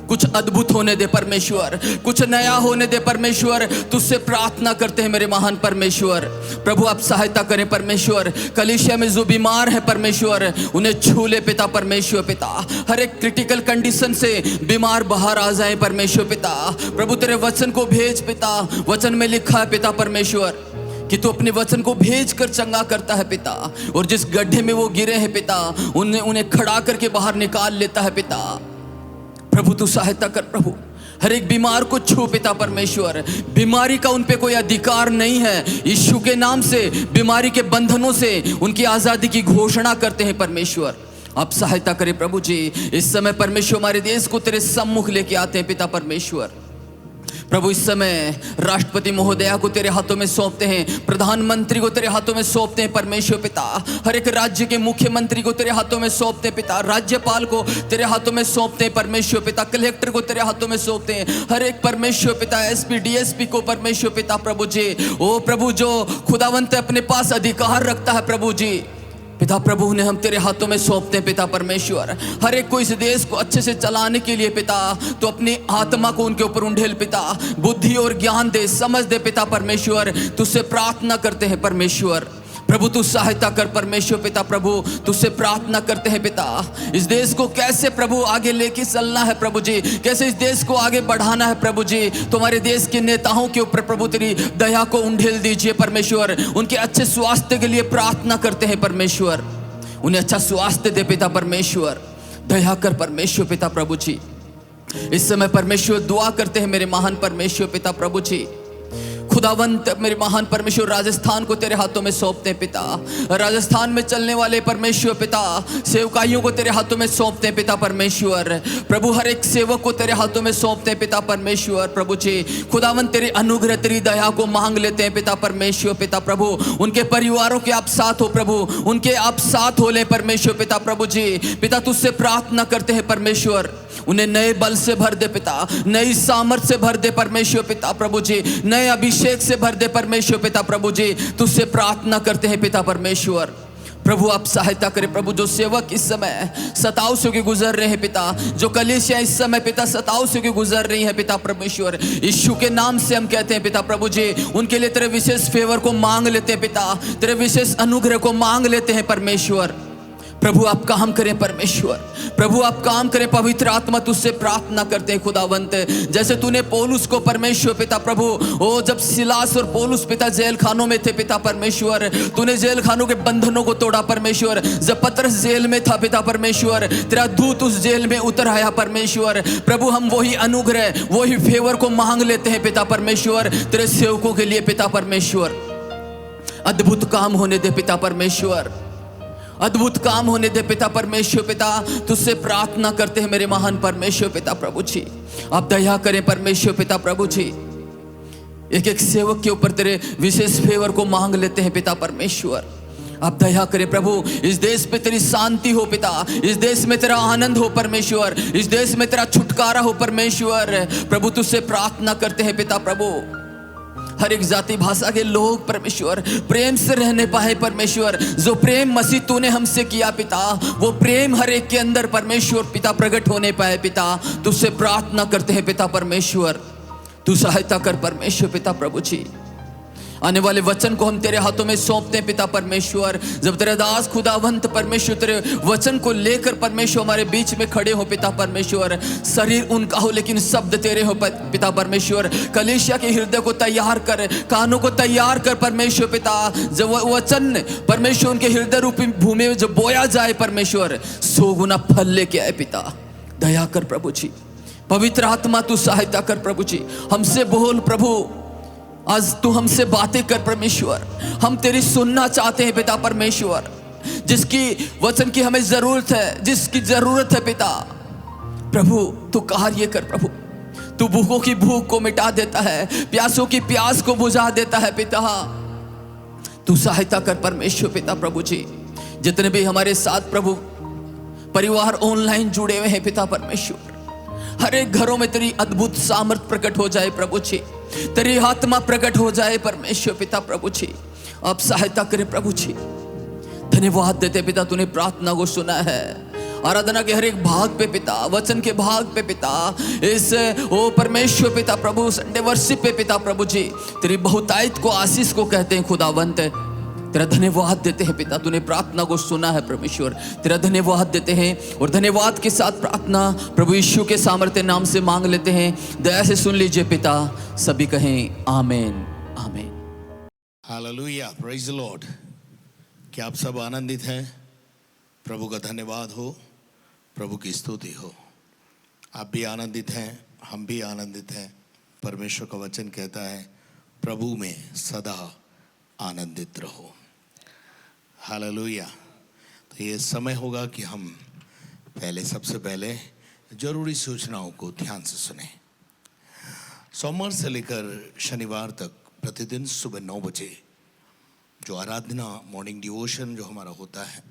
कुछ अद्भुत होने दे परमेश्वर, कुछ नया होने दे परमेश्वर। तुझसे प्रार्थना करते हैं मेरे महान परमेश्वर। प्रभु आप सहायता करें परमेश्वर, कलीसिया में जो बीमार है परमेश्वर उन्हें छू ले पिता परमेश्वर पिता। हर एक क्रिटिकल कंडीशन से बीमार बाहर आ जाए परमेश्वर पिता। प्रभु तेरे वचन को भेज पिता, वचन में लिखा है पिता परमेश्वर कि तू अपने वचन को भेज कर चंगा करता है पिता, और जिस गड्ढे में वो गिरे हैं पिता उन्हें खड़ा करके बाहर निकाल लेता है पिता। प्रभु तू सहायता कर प्रभु, हर एक बीमार को छू पिता परमेश्वर। बीमारी का उन पे कोई अधिकार नहीं है, यीशु के नाम से बीमारी के बंधनों से उनकी आजादी की घोषणा करते हैं परमेश्वर। आप सहायता करें प्रभु जी। इस समय परमेश्वर हमारे देश को तेरे सम्मुख लेके आते हैं पिता परमेश्वर। प्रभु इस समय राष्ट्रपति महोदया को तेरे हाथों में सौंपते हैं, प्रधानमंत्री को तेरे हाथों में सौंपते हैं परमेश्वर पिता। हर एक राज्य के मुख्यमंत्री को तेरे हाथों में सौंपते हैं पिता, राज्यपाल को तेरे हाथों में सौंपते हैं परमेश्वर पिता, कलेक्टर को तेरे हाथों में सौंपते हैं। हर एक परमेश्वर पिता एसपी डीएसपी को परमेश्वर पिता प्रभु जी। ओ प्रभु जो खुदावंत अपने पास अधिकार रखता है प्रभु जी पिता, प्रभु उन्हें हम तेरे हाथों में सौंपते हैं पिता परमेश्वर। हर एक को इस देश को अच्छे से चलाने के लिए पिता तो अपनी आत्मा को उनके ऊपर उंडेल पिता, बुद्धि और ज्ञान दे, समझ दे पिता परमेश्वर। तुझसे प्रार्थना करते हैं परमेश्वर। प्रभु तू सहायता कर परमेश्वर पिता। प्रभु तुझसे प्रार्थना करते हैं पिता इस देश को कैसे प्रभु आगे लेके चलना है प्रभु जी, कैसे इस देश को आगे बढ़ाना है प्रभु जी। तुम्हारे देश के नेताओं के ऊपर प्रभु तेरी दया को उंडेल दीजिए परमेश्वर। उनके अच्छे स्वास्थ्य के लिए प्रार्थना करते हैं परमेश्वर, उन्हें अच्छा स्वास्थ्य दे पिता परमेश्वर। दया कर परमेश्वर पिता प्रभु जी। इस समय परमेश्वर दुआ करते हैं मेरे महान परमेश्वर पिता प्रभु जी। खुदावंत मेरे महान परमेश्वर राजस्थान को तेरे हाथों में सौंपते हैं पिता। राजस्थान में चलने वाले परमेश्वर पिता सेवकाइयों को तेरे हाथों में सौंपते हैं पिता परमेश्वर। प्रभु हर एक सेवक को तेरे हाथों में सौंपते हैं पिता परमेश्वर। प्रभु जी खुदावंत तेरी अनुग्रह तेरी दया को मांग लेते हैं पिता परमेश्वर। पिता प्रभु उनके परिवारों के आप साथ हो प्रभु, उनके आप साथ हो ले परमेश्वर पिता। प्रभु जी पिता तुझसे प्रार्थना करते हैं परमेश्वर, उन्हें नए बल से भर दे पिता, नई सामर्थ से भर दे परमेश्वर पिता। प्रभु जी नए अभिषेक से भर दे परमेश्वर पिता। प्रभु जी तुझसे प्रार्थना करते हैं पिता परमेश्वर। प्रभु आप सहायता करें प्रभु, जो सेवक इस समय सताव से के गुजर रहे हैं पिता, जो कलीसिया इस समय पिता सताव से के गुजर रही है पिता परमेश्वर, यीशु के नाम से हम कहते हैं पिता प्रभु जी उनके लिए तेरे विशेष फेवर को मांग लेते हैं पिता, तेरे विशेष अनुग्रह को मांग लेते हैं परमेश्वर। प्रभु आप काम करें परमेश्वर, प्रभु आप काम करें। पवित्र आत्मा तुझसे प्रार्थना करते हैं खुदावंत, जैसे तूने पौलुस को परमेश्वर पिता प्रभु ओ जब सिलास और पौलुस पिता जेल खानों में थे पिता परमेश्वर, तूने जेल खानों के बंधनों को तोड़ा परमेश्वर। जब पतरस जेल में था पिता परमेश्वर, तेरा दूत उस जेल में उतर आया परमेश्वर। प्रभु हम वही अनुग्रह वही फेवर को मांग लेते हैं पिता परमेश्वर तेरे सेवकों के लिए पिता परमेश्वर। अद्भुत काम होने दे पिता परमेश्वर, अद्भुत काम होने दे पिता परमेश्वर पिता। तुझसे प्रार्थना करते हैं मेरे महान परमेश्वर पिता प्रभु जी, आप दया करें परमेश्वर पिता प्रभु जी। एक एक सेवक के ऊपर तेरे विशेष फेवर को मांग लेते हैं पिता परमेश्वर। आप दया करें प्रभु, इस देश पे तेरी शांति हो पिता, इस देश में तेरा आनंद हो परमेश्वर, इस देश में तेरा छुटकारा हो परमेश्वर। प्रभु तुझसे प्रार्थना करते हैं पिता प्रभु, हर एक जाति भाषा के लोग परमेश्वर प्रेम से रहने पाए परमेश्वर। जो प्रेम मसीह तूने हमसे किया पिता, वो प्रेम हर एक के अंदर परमेश्वर पिता प्रकट होने पाए पिता। तुझसे प्रार्थना करते हैं पिता परमेश्वर, तू सहायता कर परमेश्वर पिता प्रभु जी। आने वाले वचन को हम तेरे हाथों में सौंपते हैं पिता परमेश्वर। जब तेरे दास खुदावंत परमेश्वर तेरे वचन को लेकर परमेश्वर हमारे बीच में खड़े हो पिता परमेश्वर, शरीर उनका हो लेकिन शब्द तेरे हो पिता परमेश्वर। कलीसिया के हृदय को तैयार कर, कानों को तैयार कर परमेश्वर पिता। जब वचन परमेश्वर उनके हृदय रूपी भूमि में जब बोया जाए परमेश्वर, 100 गुना फल लेके आए पिता। दया कर प्रभु जी, पवित्र आत्मा तू सहायता कर प्रभु जी। हमसे बोल प्रभु, आज तू हमसे बातें कर परमेश्वर, हम तेरी सुनना चाहते हैं पिता परमेश्वर। जिसकी वचन की हमें जरूरत है, जिसकी जरूरत है पिता प्रभु, तू कार्य कर प्रभु। तू भूखों की भूख को मिटा देता है, प्यासों की प्यास को बुझा देता है पिता। तू सहायता कर परमेश्वर पिता प्रभु जी। जितने भी हमारे साथ प्रभु परिवार ऑनलाइन जुड़े हुए हैं पिता परमेश्वर, हर एक घरों में तेरी अद्भुत सामर्थ प्रकट हो जाए प्रभु जी, तेरी आत्मा प्रकट हो जाए परमेश्वर पिता प्रभु जी। आप सहायता करें प्रभु जी। धन्यवाद देते पिता, तूने प्रार्थना को सुना है। आराधना के हर एक भाग पे पिता, वचन के भाग पे पिता, इस ओ परमेश्वर पिता प्रभु संडे वर्शिप पे पिता प्रभु जी, तेरी बहुतायत को आशीष को कहते हैं खुदावंत। तेरा धन्यवाद देते हैं पिता, तूने प्रार्थना को सुना है परमेश्वर। तेरा धन्यवाद देते हैं और धन्यवाद के साथ प्रार्थना प्रभु यीशु के सामर्थ्य नाम से मांग लेते हैं। दया से सुन लीजिए पिता, सभी कहें amen amen. Hallelujah, praise the Lord. क्या आप सब आनंदित हैं? प्रभु का धन्यवाद हो, प्रभु की स्तुति हो। आप भी आनंदित हैं, हम भी आनंदित हैं। परमेश्वर का वचन कहता है प्रभु में सदा आनंदित रहो। हालेलुया। तो ये समय होगा कि हम सबसे पहले जरूरी सूचनाओं को ध्यान से सुने। सोमवार से लेकर शनिवार तक प्रतिदिन सुबह 9 बजे जो आराधना मॉर्निंग डिवोशन जो हमारा होता है,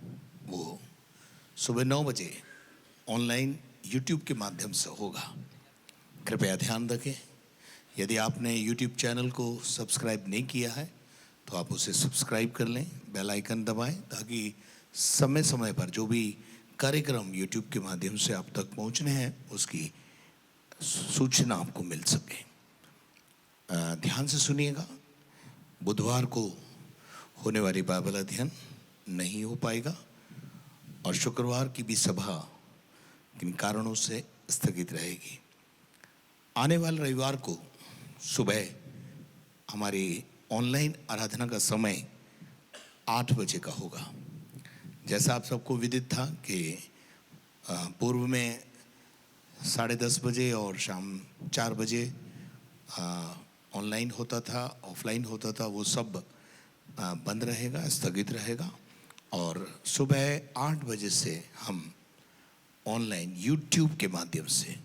वो सुबह 9 बजे ऑनलाइन यूट्यूब के माध्यम से होगा। कृपया ध्यान रखें, यदि आपने यूट्यूब चैनल को सब्सक्राइब नहीं किया है तो आप उसे सब्सक्राइब कर लें, बेल आइकन दबाएं, ताकि समय समय पर जो भी कार्यक्रम यूट्यूब के माध्यम से आप तक पहुंचने हैं उसकी सूचना आपको मिल सके। ध्यान से सुनिएगा, बुधवार को होने वाली बाइबल अध्ययन नहीं हो पाएगा और शुक्रवार की भी सभा किन कारणों से स्थगित रहेगी। आने वाले रविवार को सुबह हमारी ऑनलाइन आराधना का समय 8 बजे का होगा। जैसा आप सबको विदित था कि पूर्व में 10:30 बजे और शाम 4 बजे ऑनलाइन होता था, ऑफलाइन होता था, वो सब बंद रहेगा, स्थगित रहेगा। और सुबह 8 बजे से हम ऑनलाइन यूट्यूब के माध्यम से,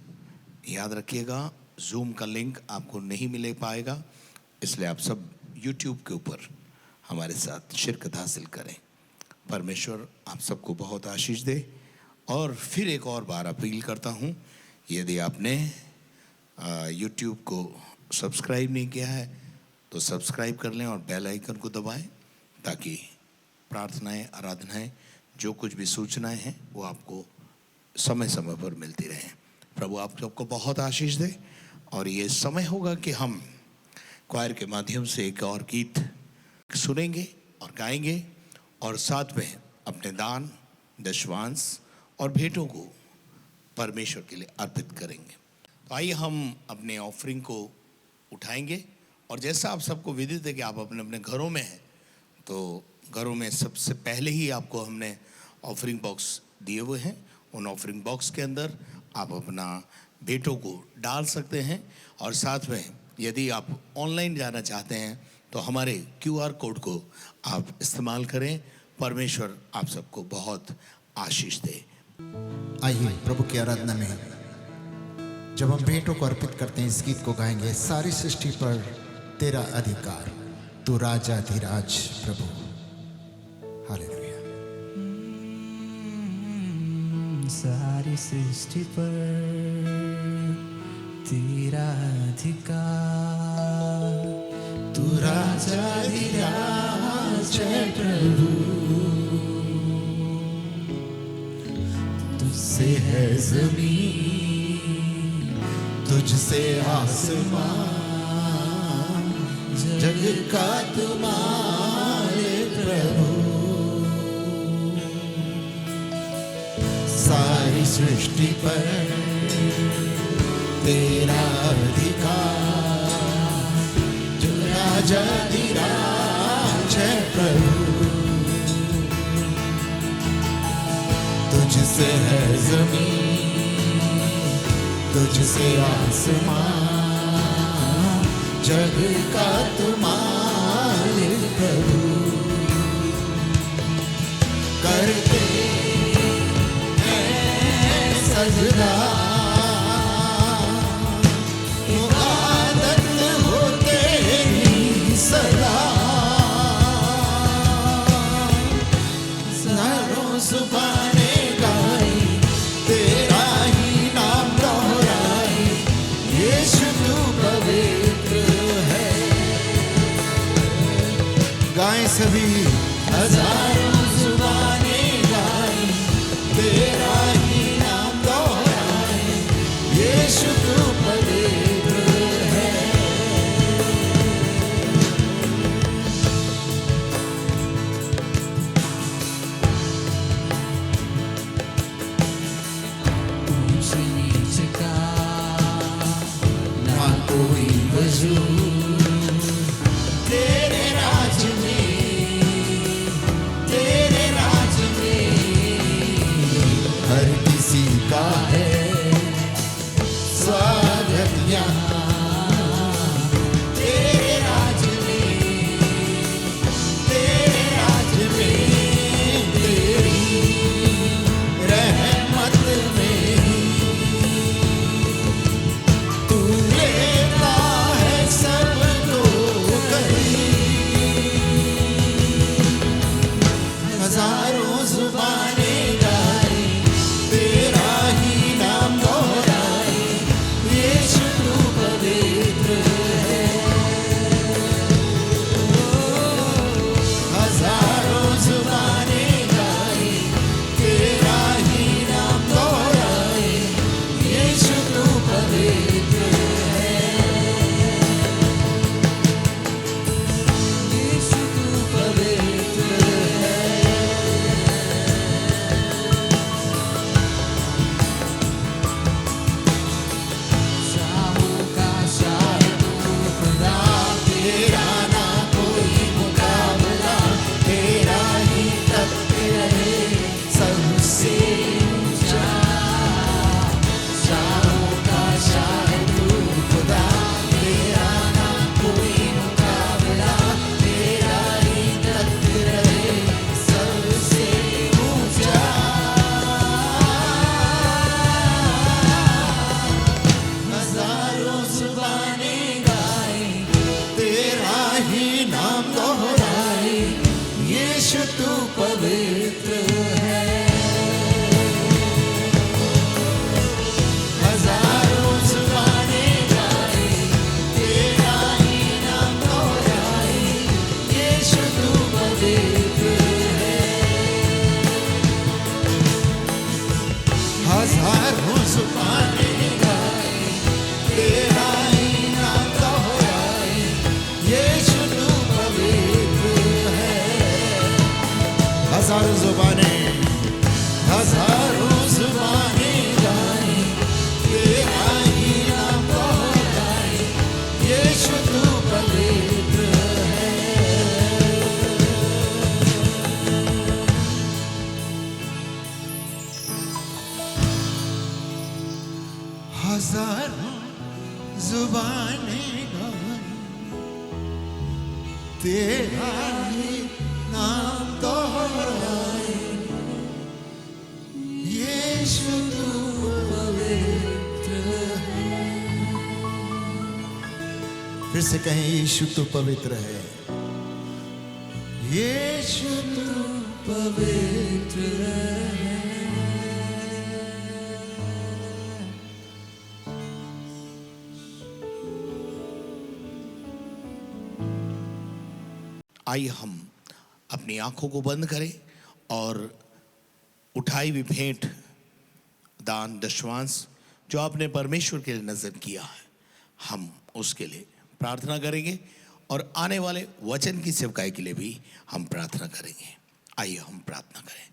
याद रखिएगा जूम का लिंक आपको नहीं मिल पाएगा, इसलिए आप सब यूट्यूब के ऊपर हमारे साथ शिरकत हासिल करें। परमेश्वर आप सबको बहुत आशीष दे। और फिर एक और बार अपील करता हूँ, यदि आपने यूट्यूब को सब्सक्राइब नहीं किया है तो सब्सक्राइब कर लें और बेल आइकन को दबाएं, ताकि प्रार्थनाएं, आराधनाएं, जो कुछ भी सूचनाएं हैं वो आपको समय समय पर मिलती रहें। प्रभु आप सबको बहुत आशीष दे। और ये समय होगा कि हम क्वायर के माध्यम से एक और गीत सुनेंगे और गाएंगे, और साथ में अपने दान, दशवांश और भेंटों को परमेश्वर के लिए अर्पित करेंगे। तो आइए हम अपने ऑफरिंग को उठाएंगे। और जैसा आप सबको विदित है कि आप अपने अपने घरों में हैं, तो घरों में सबसे पहले ही आपको हमने ऑफरिंग बॉक्स दिए हुए हैं। उन ऑफरिंग बॉक्स के अंदर आप अपना भेंटों को डाल सकते हैं। और साथ में यदि आप ऑनलाइन जाना चाहते हैं तो हमारे QR कोड को आप इस्तेमाल करें। परमेश्वर आप सबको बहुत आशीष दे। आइए प्रभु की आराधना में जब हम भेंटों को अर्पित करते हैं, इस गीत को गाएंगे। सारी सृष्टि पर तेरा अधिकार, तू राजाधिराज प्रभु। हालेलुया। सारी सृष्टि पर तेरा अधिकार, तू राजाधिराज है प्रभु। तुझसे है जमीन, तुझसे आसमान, जग का तुम्हारे प्रभु। सारी सृष्टि पर तेरा अधिकार, जो राजाधिराज है प्रभु। तुझसे है जमीन, तुझसे आसमान, जग का तुम्हारे प्रभु। करते सजदा वो आदत हो तेरी सदा। सारों सुबाने गाई, तेरा ही नाम दोहराई, यीशु तू पवित्र है। गाएं सभी। हजारों जुबाने गाई, तेरा ही नाम दोहराई, यीशु तू पवित्र है। ऊंच नीच का ना कोई वजूद, तेरे राज में पवित्र है। हजारों जुबानें गाए तेरा ही नाम दोहराए, यीशु तू पवित्र है। हजारों जुबानें गाए तेरा ही नाम दोहराए, यीशु तू पवित्र है। हजारों जुबानें गाए तेरा ही नाम दोहराए, यीशु तू पवित्र है। हजारों जुबानें गाए तेरा ही नाम दोहराए, यीशु तू पवित्र है। फिर से कहें, यीशु तू पवित्र है, यीशु तू पवित्र है। आइए हम अपनी आंखों को बंद करें और उठाई हुई भेंट, दान, दशवांश जो आपने परमेश्वर के लिए नजर किया है, हम उसके लिए प्रार्थना करेंगे और आने वाले वचन की सेवकाई के लिए भी हम प्रार्थना करेंगे। आइए हम प्रार्थना करें।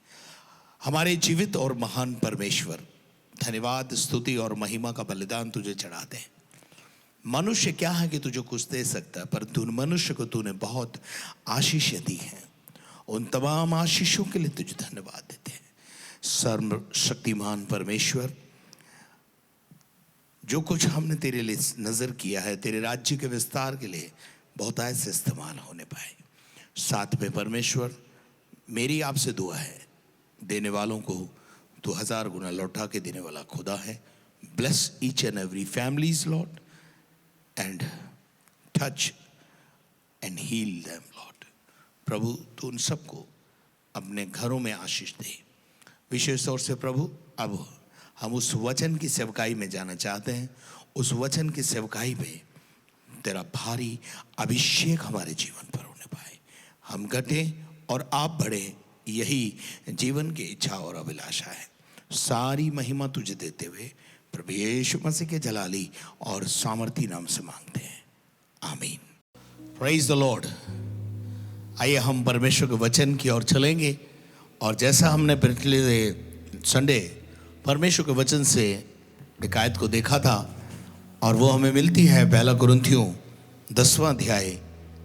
हमारे जीवित और महान परमेश्वर, धन्यवाद, स्तुति और महिमा का बलिदान तुझे चढ़ाते हैं। मनुष्य क्या है कि तुझे कुछ दे सकता है, पर तू मनुष्य को तूने बहुत आशीषें दी हैं। उन तमाम आशीषों के लिए तुझे धन्यवाद देते हैं। सर्वशक्तिमान परमेश्वर, जो कुछ हमने तेरे लिए नजर किया है, तेरे राज्य के विस्तार के लिए बहुत ऐसे इस्तेमाल होने पाए। साथ में परमेश्वर, मेरी आपसे दुआ है, देने वालों को तू 1000 गुना लौटा के देने वाला खुदा है। Bless each and every families Lord and touch and heal them, Lord. प्रभु तू उन सबको अपने घरों में आशीष दे। विशेष तौर से प्रभु, अब हम उस वचन की सेवकाई में जाना चाहते हैं। उस वचन की सेवकाई में तेरा भारी अभिषेक हमारे जीवन पर होने पाए। हम घटे और आप बढ़े, यही जीवन की इच्छा और अभिलाषा है। सारी महिमा तुझे देते हुए प्रभु यीशु मसीह के जलाली और सामर्थी नाम से मांगते हैं, आमीन। Praise the Lord. आइए हम परमेश्वर के वचन की ओर चलेंगे और जैसा हमने पिछले संडे परमेश्वर के वचन से एक आयत को देखा था और वो हमें मिलती है 1 कुरिन्थियों 10वां अध्याय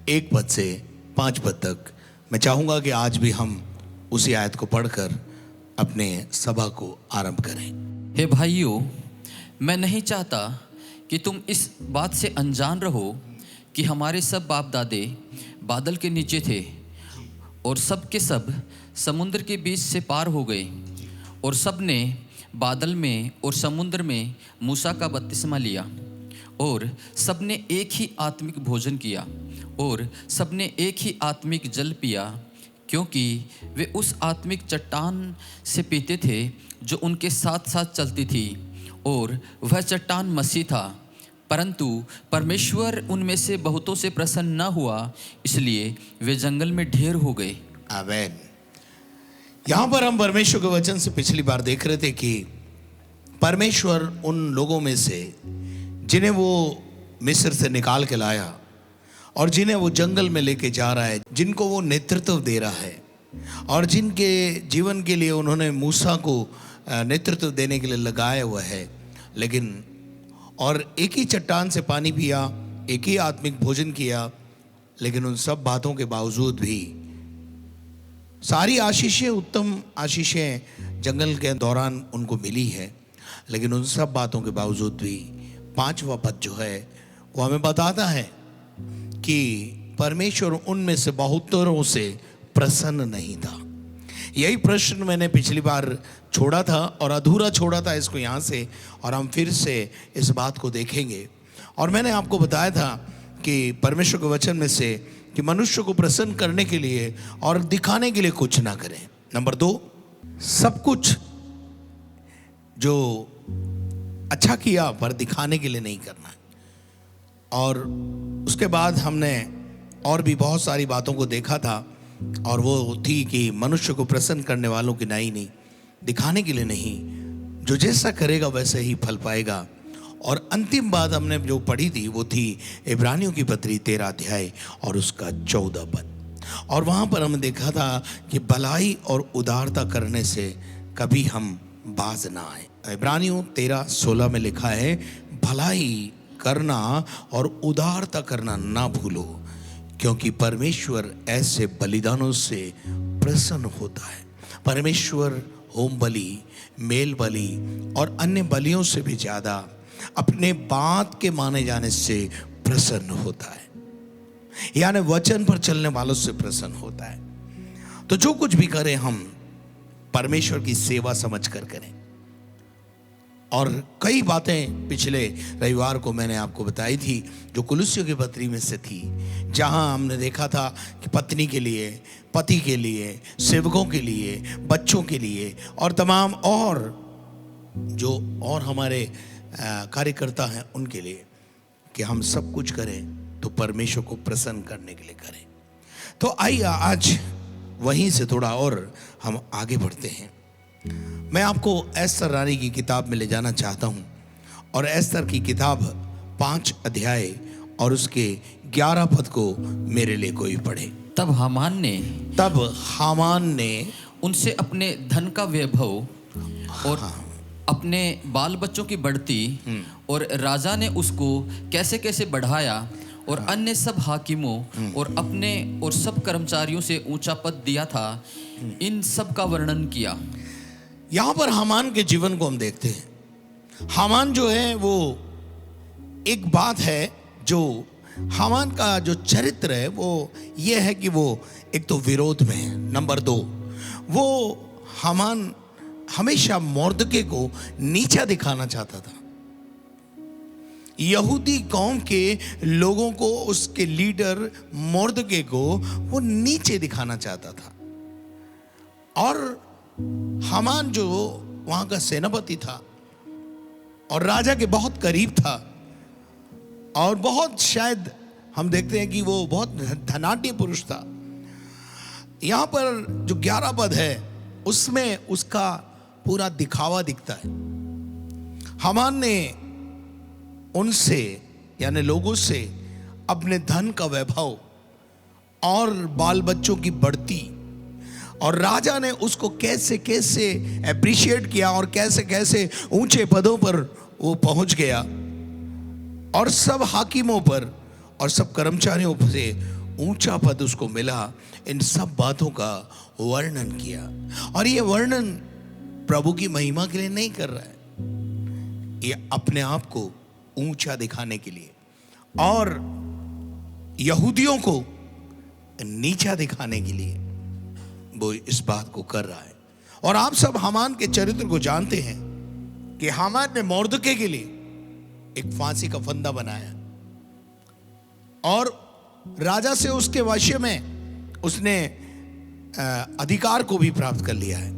1 पद से 5 पद तक। मैं चाहूँगा कि आज भी हम उसी आयत को पढ़कर अपने सभा को आरंभ करें। हे भाइयों, मैं नहीं चाहता कि तुम इस बात से अनजान रहो कि हमारे सब बाप दादे बादल के नीचे थे और सब के सब समुद्र के बीच से पार हो गए, और सब ने बादल में और समुद्र में मूसा का बपतिस्मा लिया, और सब ने एक ही आत्मिक भोजन किया, और सब ने एक ही आत्मिक जल पिया, क्योंकि वे उस आत्मिक चट्टान से पीते थे जो उनके साथ साथ चलती थी, और वह चट्टान मसीह था। परंतु परमेश्वर उनमें से बहुतों से प्रसन्न न हुआ, इसलिए वे जंगल में ढेर हो गए। आमीन। यहाँ पर हम परमेश्वर के वचन से पिछली बार देख रहे थे कि परमेश्वर उन लोगों में से जिन्हें वो मिस्र से निकाल के लाया और जिन्हें वो जंगल में लेके जा रहा है, जिनको वो नेतृत्व दे रहा है और जिनके जीवन के लिए उन्होंने मूसा को नेतृत्व देने के लिए लगाया हुआ है, लेकिन और एक ही चट्टान से पानी पिया, एक ही आत्मिक भोजन किया, लेकिन उन सब बातों के बावजूद भी सारी आशीषें, उत्तम आशीषें जंगल के दौरान उनको मिली है, लेकिन उन सब बातों के बावजूद भी 5वां पद जो है वो हमें बताता है कि परमेश्वर उनमें से बहुतों से प्रसन्न नहीं था। यही प्रश्न मैंने पिछली बार छोड़ा था और अधूरा छोड़ा था इसको यहाँ से, और हम फिर से इस बात को देखेंगे। और मैंने आपको बताया था कि परमेश्वर के वचन में से कि मनुष्य को प्रसन्न करने के लिए और दिखाने के लिए कुछ ना करें। नंबर 2, सब कुछ जो अच्छा किया पर दिखाने के लिए नहीं करना है। और उसके बाद हमने और भी बहुत सारी बातों को देखा था, और वो थी कि मनुष्य को प्रसन्न करने वालों की नहीं, दिखाने के लिए नहीं, जो जैसा करेगा वैसे ही फल पाएगा। और अंतिम बात हमने जो पढ़ी थी वो थी इब्रानियों की पत्री 13 अध्याय और उसका 14 पद। और वहाँ पर हमने देखा था कि भलाई और उदारता करने से कभी हम बाज ना आए। इब्रानियों 13:16 में लिखा है, भलाई करना और उदारता करना ना भूलो, क्योंकि परमेश्वर ऐसे बलिदानों से प्रसन्न होता है। परमेश्वर होम बलि, मेल बलि और अन्य बलियों से भी ज्यादा अपने बात के माने जाने से प्रसन्न होता है, यानी वचन पर चलने वालों से प्रसन्न होता है। तो जो कुछ भी करें हम परमेश्वर की सेवा समझ कर करें। और कई बातें पिछले रविवार को मैंने आपको बताई थी जो कुलुस्सियों की पत्री में से थी, जहां हमने देखा था कि पत्नी के लिए, पति के लिए, सेवकों के लिए, बच्चों के लिए और तमाम और जो और हमारे कार्यकर्ता हैं उनके लिए, कि हम सब कुछ करें तो परमेश्वर को प्रसन्न करने के लिए करें। तो आइए आज वहीं से थोड़ा और हम आगे बढ़ते हैं। मैं आपको एस्तर रानी की किताब में ले जाना चाहता हूं, और एस्तर की किताब 5 अध्याय और उसके 11 पद को मेरे लिए कोई पढ़े। तब हामान ने उनसे अपने धन का वैभव और अपने बाल बच्चों की बढ़ती और राजा ने उसको कैसे कैसे बढ़ाया और अन्य सब हाकिमों और अपने और सब कर्मचारियों से ऊंचा पद दिया था, इन सब का वर्णन किया। यहां पर हामान के जीवन को हम देखते हैं। हामान जो है वो एक बात है, जो हामान का जो चरित्र है वो ये है कि वो एक तो विरोध में है। नंबर 2, वो हामान हमेशा मोर्दके को नीचा दिखाना चाहता था। यहूदी कौम के लोगों को, उसके लीडर मोर्दके को वो नीचे दिखाना चाहता था। और हामान जो वहां का सेनापति था और राजा के बहुत करीब था, और बहुत शायद हम देखते हैं कि वो बहुत धनाढ्य पुरुष था। यहां पर जो 11 पद है उसमें उसका पूरा दिखावा दिखता है। हामान ने उनसे यानी लोगों से अपने धन का वैभव और बाल बच्चों की बढ़ती, और राजा ने उसको कैसे कैसे अप्रिशिएट किया और कैसे कैसे ऊंचे पदों पर वो पहुंच गया, और सब हाकिमों पर और सब कर्मचारियों से ऊंचा पद उसको मिला। इन सब बातों का वर्णन किया, और ये वर्णन प्रभु की महिमा के लिए नहीं कर रहा है, ये अपने आप को ऊंचा दिखाने के लिए और यहूदियों को नीचा दिखाने के लिए वो इस बात को कर रहा है। और आप सब हामान के चरित्र को जानते हैं कि हामान ने मोर्दके के लिए एक फांसी का फंदा बनाया, और राजा से उसके वश में उसने अधिकार को भी प्राप्त कर लिया है।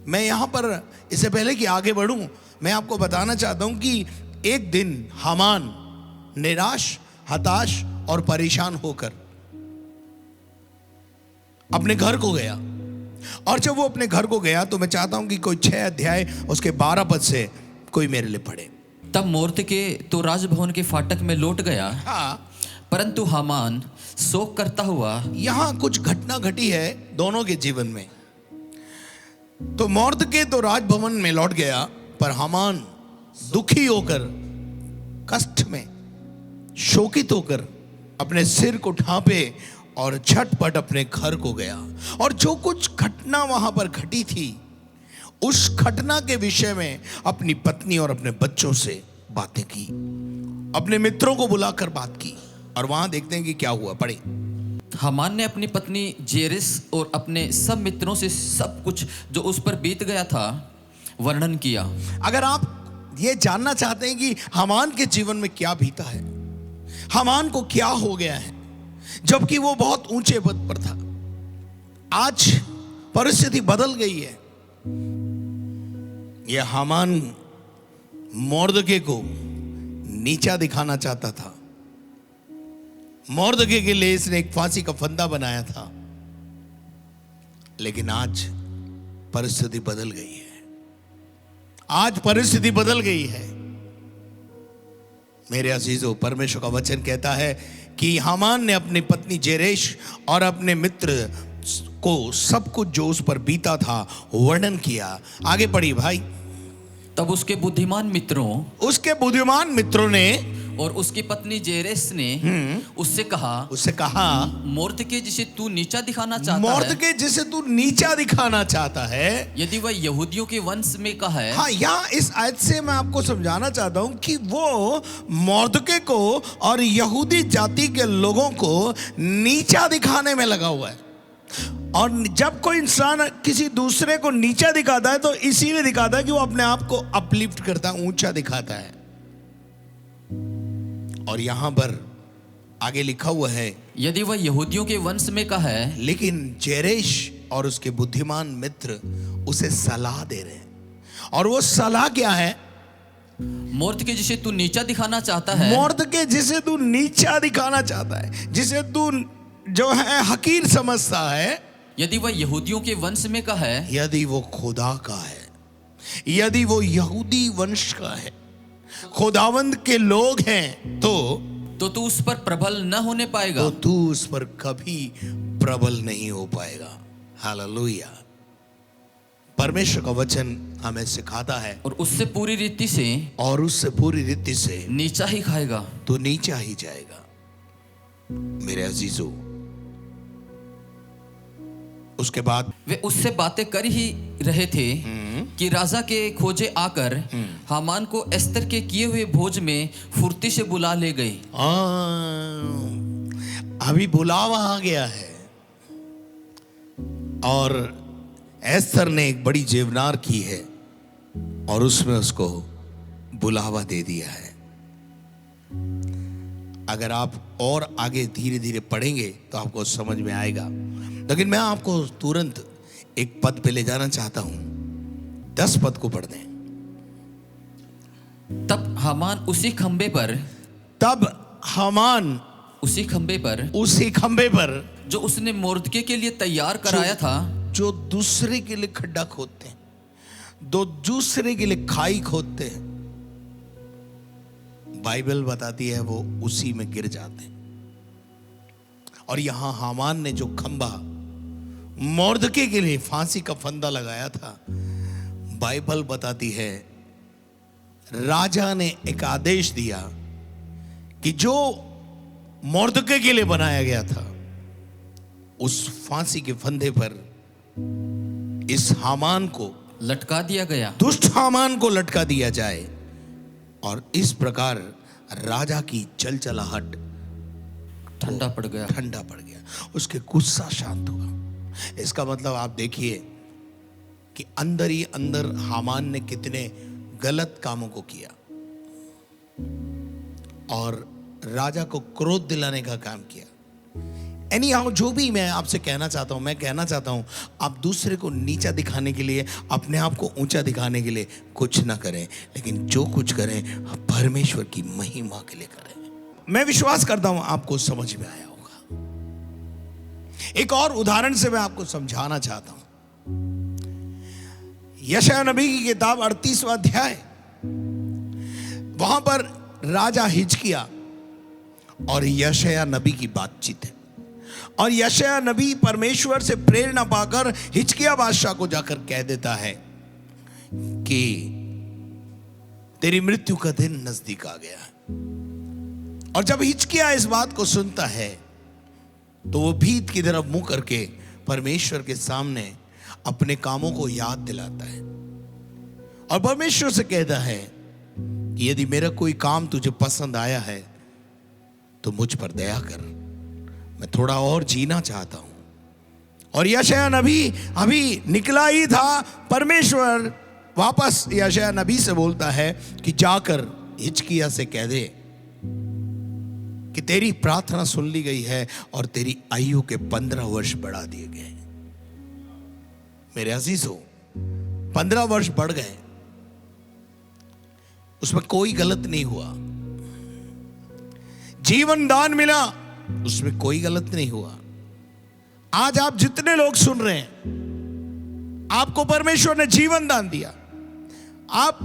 मैं यहां पर इससे पहले कि आगे बढ़ूं, मैं आपको बताना चाहता हूं कि एक दिन हामान निराश, हताश और परेशान होकर अपने घर को गया। और जब वो अपने घर को गया तो मैं चाहता हूं कि कोई 6 अध्याय उसके 12 पद से कोई मेरे लिए पढ़े। तब मोर्दके तो राजभवन के फाटक में लौट गया, परंतु हामान शोक करता हुआ। यहां कुछ घटना घटी है दोनों के जीवन में। तो मोर्दके तो राजभवन में लौट गया, पर हामान दुखी होकर, कष्ट में, शोकित होकर अपने सिर को ढांपे और झटपट अपने घर को गया। और जो कुछ घटना वहां पर घटी थी, उस घटना के विषय में अपनी पत्नी और अपने बच्चों से बातें की, अपने मित्रों को बुलाकर बात की। और वहां देखते हैं कि क्या हुआ, पढ़े। हामान ने अपनी पत्नी जेरिस और अपने सब मित्रों से सब कुछ जो उस पर बीत गया था वर्णन किया। अगर आप ये जानना चाहते हैं कि हामान के जीवन में क्या बीता है, हामान को क्या हो गया है, जबकि वो बहुत ऊंचे पद पर था। आज परिस्थिति बदल गई है। यह हामान मोर्दके को नीचा दिखाना चाहता था। मोर्दके के लिए इसने एक फांसी का फंदा बनाया था, लेकिन आज परिस्थिति बदल गई है। आज परिस्थिति बदल गई है। मेरे अजीजों, परमेश्वर का वचन कहता है कि हामान ने अपनी पत्नी जेरेश और अपने मित्र को सब कुछ जो उस पर बीता था वर्णन किया। आगे पढ़ी भाई। तब उसके बुद्धिमान मित्रों ने और उसकी पत्नी जेरेस ने उससे कहा मोर्दके जिसे तू नीचा दिखाना चाहता है, मोर्दके जिसे तू नीचा दिखाना चाहता है, यदि वह यहूदियों के वंश में का है। हाँ, यहाँ इस आयत से मैं आपको समझाना चाहता हूं कि वो मोर्दके को और यहूदी जाति के लोगों को नीचा दिखाने में लगा हुआ है। और जब कोई इंसान किसी दूसरे को नीचा दिखाता है तो इसीलिए दिखाता है कि वो अपने आप को अपलिफ्ट करता है, ऊंचा दिखाता है। और यहां पर आगे लिखा हुआ है, यदि वह यहूदियों के वंश में का है। लेकिन जेरेश और उसके बुद्धिमान मित्र उसे सलाह दे रहे हैं। और वो सलाह क्या है? मोर्दके जिसे तू नीचा दिखाना चाहता है, मोर्दके जिसे तू नीचा दिखाना चाहता है, जिसे तू जो है हकीर समझता है, यदि वह यहूदियों के वंश में का है, यदि वो खुदा का है, यदि वो यहूदी वंश का है, खुदावंद के लोग हैं, तो तू उस पर प्रबल न होने पाएगा। तो तू उस पर कभी प्रबल नहीं हो पाएगा। हालेलुया। परमेश्वर का वचन हमें सिखाता है और उससे पूरी रीति से नीचा ही खाएगा, तो नीचा ही जाएगा। मेरे अजीजों, उसके बाद वे उससे बातें कर ही रहे थे कि राजा के खोजे आकर हामान को एस्तर के किए हुए भोज में फुर्ती से बुला ले गए। अभी बुलावा आ गया है और एस्तर ने एक बड़ी जेवनार की है और उसमें उसको बुलावा दे दिया है। अगर आप और आगे धीरे धीरे पढ़ेंगे तो आपको समझ में आएगा, लेकिन मैं आपको तुरंत एक पद पे ले जाना चाहता हूं। 10 पद को पढ़ दें। तब हामान उसी खंबे पर जो उसने मोर्दके के लिए तैयार कराया था, जो दूसरे के लिए खड्डा खोदते हैं, दो दूसरे के लिए खाई खोदते हैं, बाइबल बताती है वो उसी में गिर जाते हैं। और यहां हामान ने जो खंबा मोर्दके के लिए फांसी का फंदा लगाया था, बाइबल बताती है राजा ने एक आदेश दिया कि जो मोर्दके के लिए बनाया गया था उस फांसी के फंदे पर इस हामान को लटका दिया गया, दुष्ट हामान को लटका दिया जाए। और इस प्रकार राजा की चलचलाहट ठंडा पड़ गया, उसके गुस्सा शांत हुआ। इसका मतलब आप देखिए कि अंदर ही अंदर हामान ने कितने गलत कामों को किया और राजा को क्रोध दिलाने का काम किया। एनीहाउ, जो भी मैं आपसे कहना चाहता हूं, आप दूसरे को नीचा दिखाने के लिए, अपने आप को ऊंचा दिखाने के लिए कुछ ना करें, लेकिन जो कुछ करें परमेश्वर की महिमा के लिए करें। मैं विश्वास करता हूं आपको समझ में आया होगा। एक और उदाहरण से मैं आपको समझाना चाहता हूं। यशायाह नबी की किताब 38वां अध्याय, वहां पर राजा हिजकिय्याह और यशायाह नबी की बातचीत है। और यशायाह नबी परमेश्वर से प्रेरणा पाकर हिजकिय्याह बादशाह को जाकर कह देता है कि तेरी मृत्यु का दिन नजदीक आ गया है। और जब हिजकिय्याह इस बात को सुनता है तो वो भीत की तरफ मुंह करके परमेश्वर के सामने अपने कामों को याद दिलाता है और परमेश्वर से कहता है कि यदि मेरा कोई काम तुझे पसंद आया है तो मुझ पर दया कर, मैं थोड़ा और जीना चाहता हूं। और यशायाह नबी अभी निकला ही था, परमेश्वर वापस यशायाह नबी से बोलता है कि जाकर हिजकिय्याह से कह दे कि तेरी प्रार्थना सुन ली गई है और तेरी आयु के 15 वर्ष बढ़ा दिए गए। मेरे अजीजों, 15 वर्ष बढ़ गए, उसमें कोई गलत नहीं हुआ। जीवन दान मिला, उसमें कोई गलत नहीं हुआ। आज आप जितने लोग सुन रहे हैं, आपको परमेश्वर ने जीवन दान दिया। आप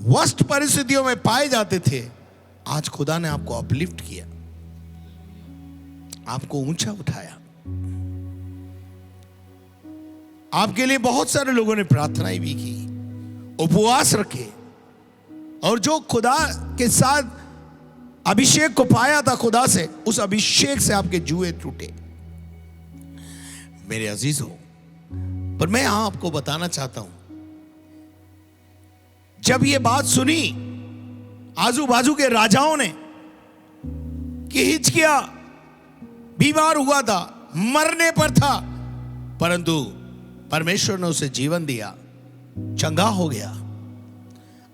वर्स्ट परिस्थितियों में पाए जाते थे, आज खुदा ने आपको अपलिफ्ट किया, आपको ऊंचा उठाया। आपके लिए बहुत सारे लोगों ने प्रार्थनाएं भी की, उपवास रखे, और जो खुदा के साथ अभिषेक को पाया था खुदा से, उस अभिषेक से आपके जुए टूटे। मेरे अजीजों, पर मैं यहां आपको बताना चाहता हूं, जब ये बात सुनी आजू बाजू के राजाओं ने कि हिजकिया बीमार हुआ था, मरने पर था, परंतु परमेश्वर ने उसे जीवन दिया, चंगा हो गया।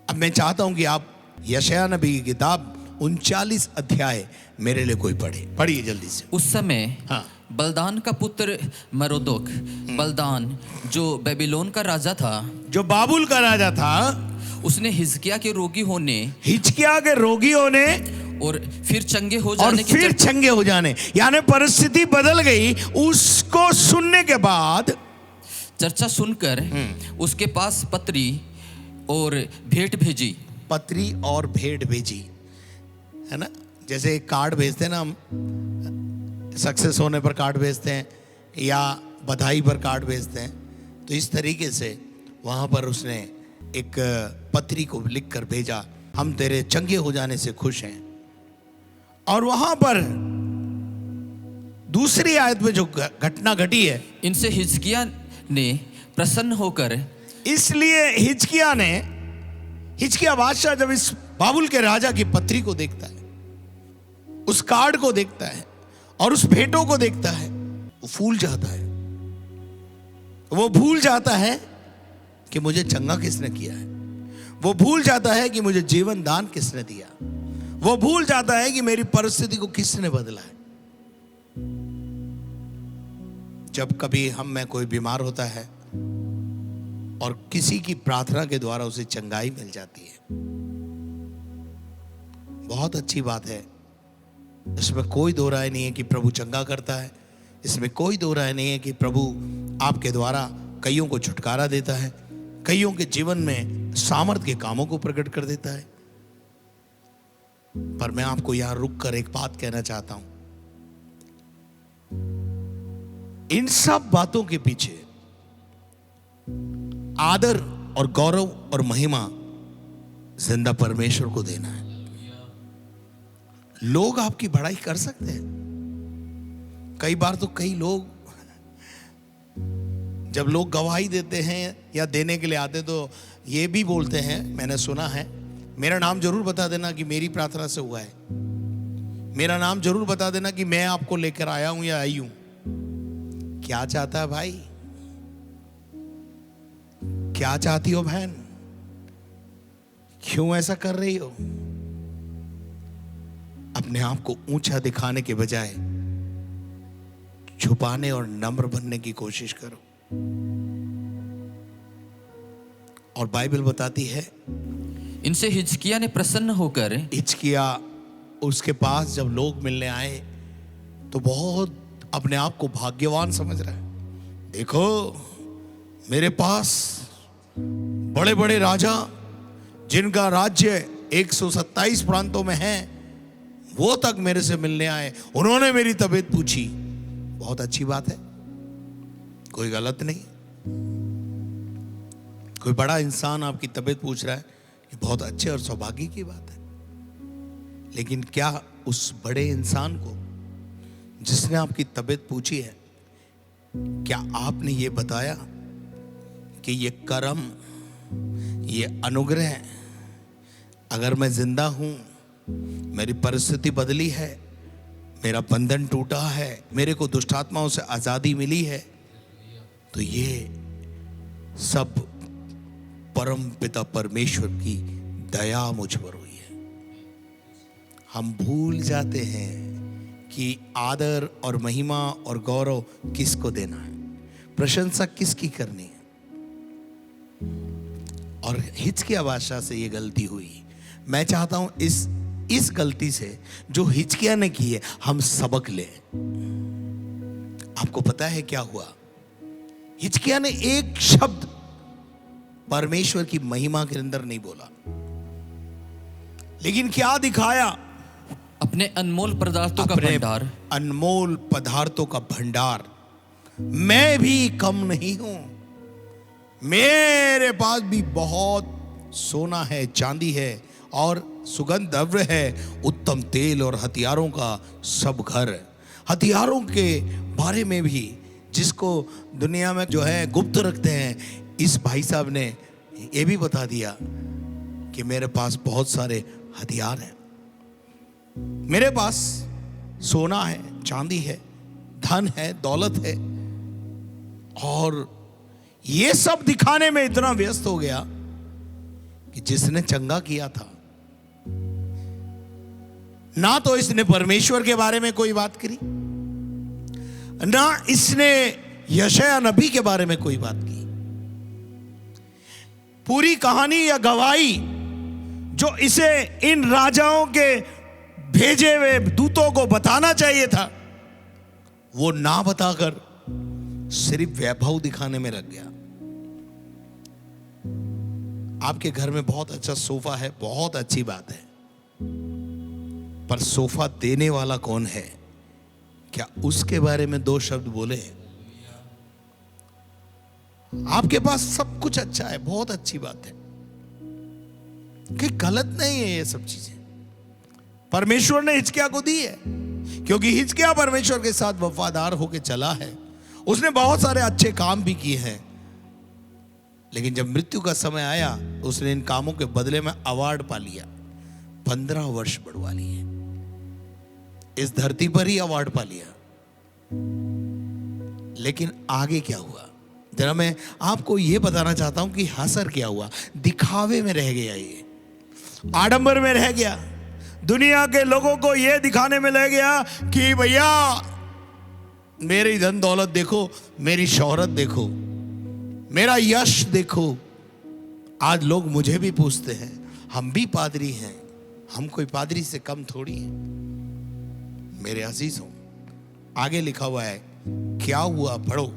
अब मैं चाहता हूं कि आप यशायाह नबी की किताब 39 अध्याय मेरे लिए कोई पढ़िए जल्दी से। उस समय हाँ। बलदान का पुत्र मरोदोक, बलदान जो बेबीलोन का राजा था, जो बाबुल का राजा था, उसने हिजकिया के रोगी होने हिजकिया के रोगी होने और फिर चंगे हो और जाने की फिर चंगे हो जाने, यानी परिस्थिति बदल गई, उसको सुनने के बाद चर्चा सुनकर उसके पास पत्री और भेंट भेजी। पत्री और भेंट भेजी, है ना। जैसे एक कार्ड भेजते हैं ना हम, सक्सेस होने पर कार्ड भेजते हैं या बधाई पर कार्ड भेजते हैं, तो इस तरीके से वहां पर उसने एक पत्री को लिखकर भेजा, हम तेरे चंगे हो जाने से खुश हैं। और वहां पर दूसरी आयत में जो घटना घटी है, इनसे हिजकिया ने प्रसन्न होकर, इसलिए हिजकिया बादशाह जब इस बाबुल के राजा की पत्री को देखता है, उस कार्ड को देखता है और उस भेंटों को देखता है, वो फूल जाता है। वो भूल जाता है कि मुझे चंगा किसने किया है, वो भूल जाता है कि मुझे जीवन दान किसने दिया, वो भूल जाता है कि मेरी परिस्थिति को किसने बदला है। जब कभी हम में कोई बीमार होता है और किसी की प्रार्थना के द्वारा उसे चंगाई मिल जाती है, बहुत अच्छी बात है। इसमें कोई दो राय नहीं है कि प्रभु चंगा करता है, इसमें कोई दो राय नहीं है कि प्रभु आपके द्वारा कईयों को छुटकारा देता है, कईयों के जीवन में सामर्थ के कामों को प्रकट कर देता है। पर मैं आपको यहां रुककर एक बात कहना चाहता हूं, इन सब बातों के पीछे आदर और गौरव और महिमा जिंदा परमेश्वर को देना है। लोग आपकी बड़ाई कर सकते हैं, कई बार तो कई लोग जब लोग गवाही देते हैं या देने के लिए आते तो ये भी बोलते हैं, मैंने सुना है, मेरा नाम जरूर बता देना कि मेरी प्रार्थना से हुआ है, मेरा नाम जरूर बता देना कि मैं आपको लेकर आया हूं या आई हूं। क्या चाहता है भाई, क्या चाहती हो बहन, क्यों ऐसा कर रही हो? अपने आप को ऊंचा दिखाने के बजाय छुपाने और नम्र बनने की कोशिश करो। और बाइबल बताती है, इनसे हिजकिया ने प्रसन्न होकर, हिजकिया उसके पास जब लोग मिलने आए तो बहुत अपने आप को भाग्यवान समझ रहा है। देखो मेरे पास बड़े बड़े राजा जिनका राज्य 127 प्रांतों में है, वो तक मेरे से मिलने आए, उन्होंने मेरी तबीयत पूछी। बहुत अच्छी बात है, कोई गलत नहीं। कोई बड़ा इंसान आपकी तबीयत पूछ रहा है, ये बहुत अच्छे और सौभाग्य की बात है। लेकिन क्या उस बड़े इंसान को जिसने आपकी तबीयत पूछी है, क्या आपने ये बताया कि ये कर्म, ये अनुग्रह, अगर मैं जिंदा हूं, मेरी परिस्थिति बदली है, मेरा बंधन टूटा है, मेरे को दुष्टात्माओं से आजादी मिली है, तो ये सब परम पिता परमेश्वर की दया मुझ पर हुई है। हम भूल जाते हैं कि आदर और महिमा और गौरव किसको देना है, प्रशंसा किसकी करनी है। और हिजकिय्याह बादशाह से ये गलती हुई। मैं चाहता हूं इस गलती से जो हिजकिय्याह ने की है हम सबक लें। आपको पता है क्या हुआ? हिजकिय्याह ने एक शब्द परमेश्वर की महिमा के अंदर नहीं बोला, लेकिन क्या दिखाया? अपने अनमोल पदार्थों का अपने भंडार। अनमोल पदार्थों का भंडार। मैं भी कम नहीं हूं, मेरे पास भी बहुत सोना है, चांदी है और सुगंध द्रव्य है, उत्तम तेल और हथियारों का सब घर है। हथियारों के बारे में भी जिसको दुनिया में जो है गुप्त रखते हैं, इस भाई साहब ने ये भी बता दिया कि मेरे पास बहुत सारे हथियार हैं, मेरे पास सोना है, चांदी है, धन है, दौलत है। और ये सब दिखाने में इतना व्यस्त हो गया कि जिसने चंगा किया था ना तो इसने परमेश्वर के बारे में कोई बात करी, ना इसने यशायाह नबी के बारे में कोई बात की। पूरी कहानी या गवाही जो इसे इन राजाओं के भेजे हुए दूतों को बताना चाहिए था, वो ना बताकर सिर्फ वैभव दिखाने में लग गया। आपके घर में बहुत अच्छा सोफा है, बहुत अच्छी बात है, पर सोफा देने वाला कौन है? क्या उसके बारे में दो शब्द बोले? आपके पास सब कुछ अच्छा है, बहुत अच्छी बात है, कि गलत नहीं है ये सब चीजें। परमेश्वर ने हिजकिय्याह को दी है, क्योंकि हिजकिय्याह परमेश्वर के साथ वफादार होकर चला है। उसने बहुत सारे अच्छे काम भी किए हैं, लेकिन जब मृत्यु का समय आया उसने इन कामों के बदले में अवार्ड पा लिया। 15 वर्ष बढ़वा लिए, इस धरती पर ही अवार्ड पा लिया। लेकिन आगे क्या हुआ, जरा मैं आपको यह बताना चाहता हूं कि हासर क्या हुआ। दिखावे में रह गया, ये आडंबर में रह गया, दुनिया के लोगों को यह दिखाने में रह गया कि भैया मेरी धन दौलत देखो, मेरी शोहरत देखो, मेरा यश देखो। आज लोग मुझे भी पूछते हैं, हम भी पादरी हैं, हम कोई पादरी से कम थोड़ी हैं। मेरे अजीजों, आगे लिखा हुआ है, क्या हुआ, पढ़ो।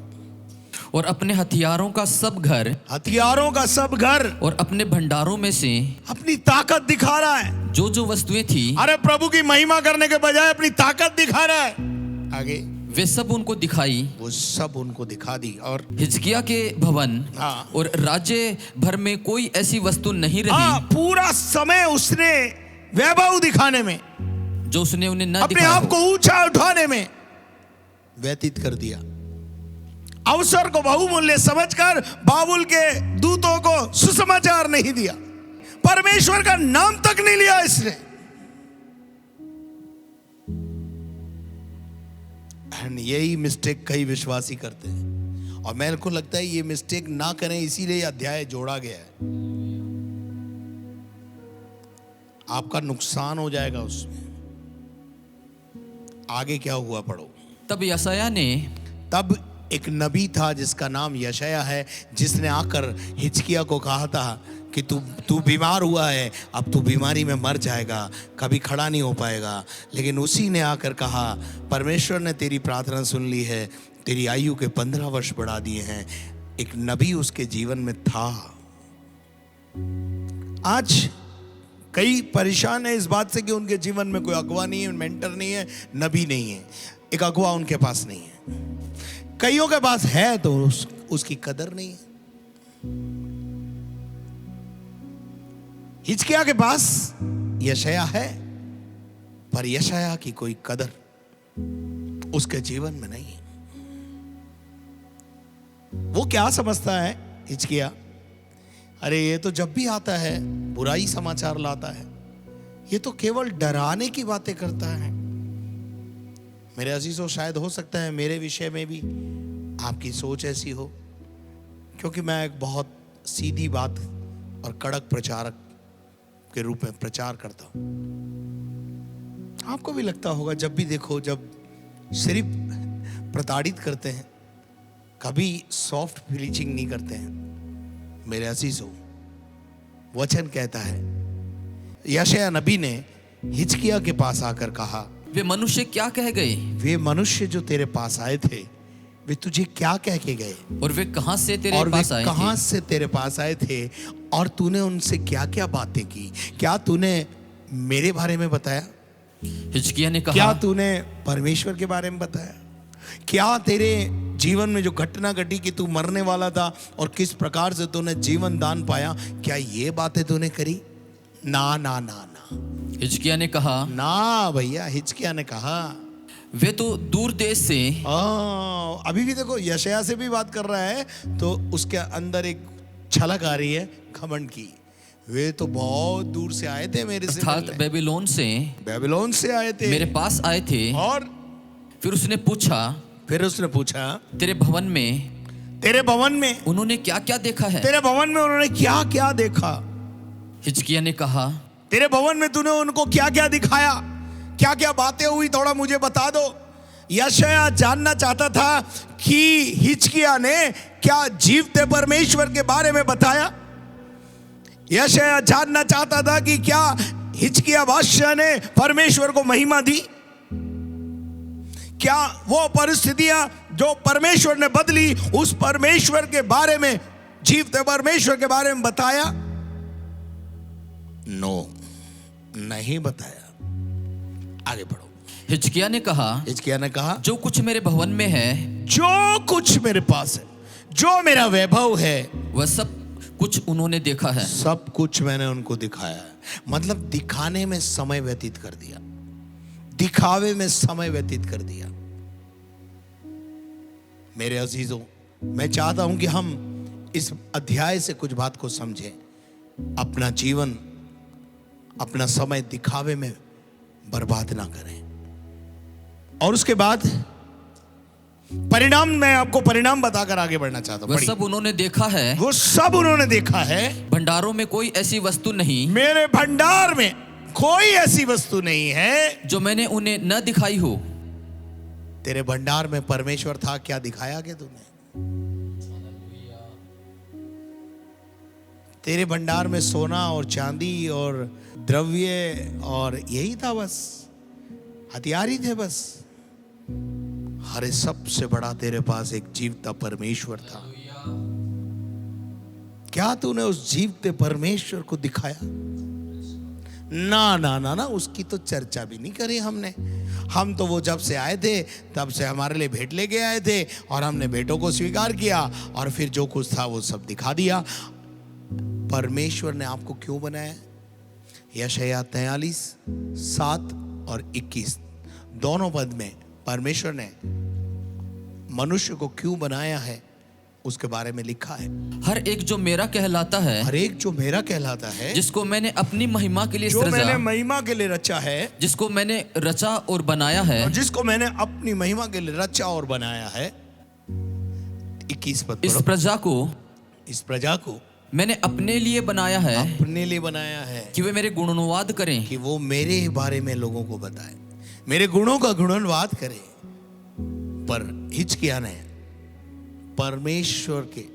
और अपने हथियारों का सब घर, हथियारों का सब घर और अपने भंडारों में से अपनी ताकत दिखा रहा है। जो जो वस्तुएं थी, अरे प्रभु की महिमा करने के बजाय अपनी ताकत दिखा रहा है। आगे वे सब उनको दिखाई। वो सब उनको दिखा दी। और हिजकिय्याह के भवन हाँ। और राज्य भर में कोई ऐसी वस्तु नहीं रही पूरा समय उसने वैभव दिखाने में, जो उसने उन्हें न अपने दिखाया आप हो। को ऊंचा उठाने में व्यतीत कर दिया। अवसर को बहुमूल्य समझकर बाबुल के दूतों को सुसमाचार नहीं दिया, परमेश्वर का नाम तक नहीं लिया इसने। यही मिस्टेक कई विश्वासी करते हैं, और मेरे को लगता है ये मिस्टेक ना करें, इसीलिए अध्याय जोड़ा गया है। आपका नुकसान हो जाएगा उसमें। आगे क्या हुआ, पढ़ो। तब यशायाह ने, तब एक नबी था जिसका नाम यशायाह है, जिसने आकर हिजकिय्याह को कहा था कि तू बीमार हुआ है, अब तू बीमारी में मर जाएगा, कभी खड़ा नहीं हो पाएगा। लेकिन उसी ने आकर कहा, परमेश्वर ने तेरी प्रार्थना सुन ली है, तेरी आयु के 15 वर्ष बढ़ा दिए हैं। एक नबी उसके जीवन में था। आज कई परेशान है इस बात से कि उनके जीवन में कोई अगवा नहीं है, मेंटर नहीं है, नबी नहीं है, एक अगवा उनके पास नहीं है। कईयों के पास है तो उसकी कदर नहीं है। हिजकिय्याह के पास यशायाह है, पर यशायाह की कोई कदर उसके जीवन में नहीं है। वो क्या समझता है हिजकिय्याह, अरे ये तो जब भी आता है बुराई समाचार लाता है, ये तो केवल डराने की बातें करता है। मेरे अजीजों, शायद हो सकता है मेरे विषय में भी आपकी सोच ऐसी हो, क्योंकि मैं एक बहुत सीधी बात और कड़क प्रचारक के रूप में प्रचार करता हूं। आपको भी लगता होगा जब भी देखो, जब सिर्फ प्रताड़ित करते हैं, कभी सॉफ्ट फिनिशिंग नहीं करते हैं। मेरे अजीजों, वचन कहता है, यशायाह नबी ने हिजकिय्याह के पास आकर कहा, वे मनुष्य क्या कह गए वे मनुष्य जो तेरे पास आए थे, वे तुझे क्या कह के गए, और वे कहां से तेरे और पास वे आए कहां थे? से तेरे पास आए थे, और तूने उनसे क्या क्या बातें की? क्या तूने मेरे बारे में बताया? हिजकिय्याह ने क्या कहा, तूने परमेश्वर के बारे में बताया? क्या तेरे जीवन में जो घटना घटी कि तू मरने वाला था और किस प्रकार से तूने जीवन दान पाया, क्या ये बातें तूने करी? ना ना ना ना हिजकिय्याह ने कहा, ना भैया। हिजकिय्याह ने कहा, वे तो दूर देश से, अभी भी देखो यशायाह से भी बात कर रहा है तो उसके अंदर एक छलक आ रही है घमंड की। वे तो बहुत दूर से आए थे मेरे से अर्थात मिलने। बेबीलोन से आए थे मेरे पास आए थे। और फिर उसने पूछा, तेरे भवन में उन्होंने क्या क्या देखा है? तेरे भवन में उन्होंने क्या क्या देखा? हिजकिय्याह ने कहा, तेरे भवन में तूने उनको क्या क्या दिखाया? क्या क्या बातें हुई, थोड़ा मुझे बता दो। यशायाह जानना चाहता था कि हिजकिय्याह ने क्या जीवते परमेश्वर के बारे में बताया। यशायाह जानना चाहता था कि क्या हिजकिय्याह बादशाह ने परमेश्वर को महिमा दी। क्या वो परिस्थितियां जो परमेश्वर ने बदली, उस परमेश्वर के बारे में, जीवते परमेश्वर के बारे में बताया? नो, नहीं बताया। आगे बढ़ो। हिजकिय्याह ने कहा, जो कुछ मेरे भवन में है, जो कुछ मेरे पास है, जो मेरा वैभव है, वह सब कुछ उन्होंने देखा है। सब कुछ मैंने उनको दिखाया है। मतलब दिखाने में समय व्यतीत कर दिया, दिखावे में समय व्यतीत कर दिया। मेरे अजीजों, मैं चाहता हूं कि हम इस अध्याय से कुछ बात को समझें। अपना जीवन, अपना समय दिखावे में बर्बाद ना करें। और उसके बाद परिणाम, मैं आपको परिणाम बताकर आगे बढ़ना चाहता हूं। वह सब उन्होंने देखा है। वो सब उन्होंने देखा है। भंडारों में कोई ऐसी वस्तु नहीं, मेरे भंडार में कोई ऐसी वस्तु नहीं है जो मैंने उन्हें न दिखाई हो। तेरे भंडार में परमेश्वर था, क्या दिखाया क्या तूने? तेरे भंडार में सोना और चांदी और द्रव्य और यही था, बस हथियार ही थे बस। अरे सबसे बड़ा तेरे पास एक जीवता परमेश्वर था। क्या तूने उस जीवते परमेश्वर को दिखाया? ना ना ना ना, उसकी तो चर्चा भी नहीं करी हमने। हम तो वो जब से आए थे तब से हमारे लिए भेंट लेके आए थे और हमने भेंटों को स्वीकार किया और फिर जो कुछ था वो सब दिखा दिया। परमेश्वर ने आपको क्यों बनाया? यशायाह 43:7 और 21 दोनों पद में परमेश्वर ने मनुष्य को क्यों बनाया है उसके बारे में लिखा है। हर एक जो मेरा कहलाता है, हर एक जो मेरा कहलाता है, जिसको मैंने अपनी महिमा के लिए जो मैंने सृजा, महिमा के लिए रचा है, जिसको मैंने रचा और बनाया है, और जिसको मैंने अपनी महिमा के लिए रचा और बनाया है। 21 पद इस प्रजा को मैंने अपने लिए बनाया है, अपने लिए बनाया है कि वे मेरे गुणनुवाद करें। कि वो मेरे बारे में लोगों को बताए, मेरे गुणों का गुणनवाद करे। पर हिजकिय्याह ने परमेश्वर के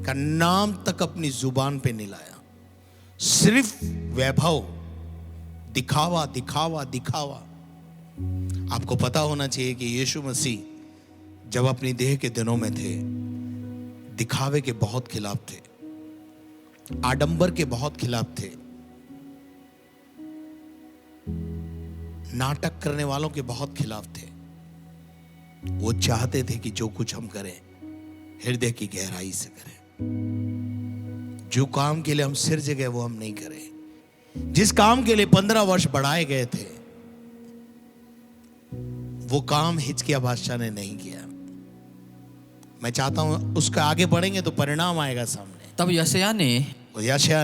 का नाम तक अपनी जुबान पे नहीं लाया। सिर्फ वैभव, दिखावा दिखावा दिखावा। आपको पता होना चाहिए कि यीशु मसीह जब अपनी देह के दिनों में थे, दिखावे के बहुत खिलाफ थे, आडंबर के बहुत खिलाफ थे, नाटक करने वालों के बहुत खिलाफ थे। वो चाहते थे कि जो कुछ हम करें हृदय की गहराई से करें। जो काम के लिए हम सिरजे गए वो हम नहीं करें। जिस काम के लिए 15 वर्ष बढ़ाए गए थे वो काम हिजकिय्याह बादशाह ने नहीं किया। मैं चाहता हूं उसका आगे बढ़ेंगे तो परिणाम आएगा सामने। तब यशायाह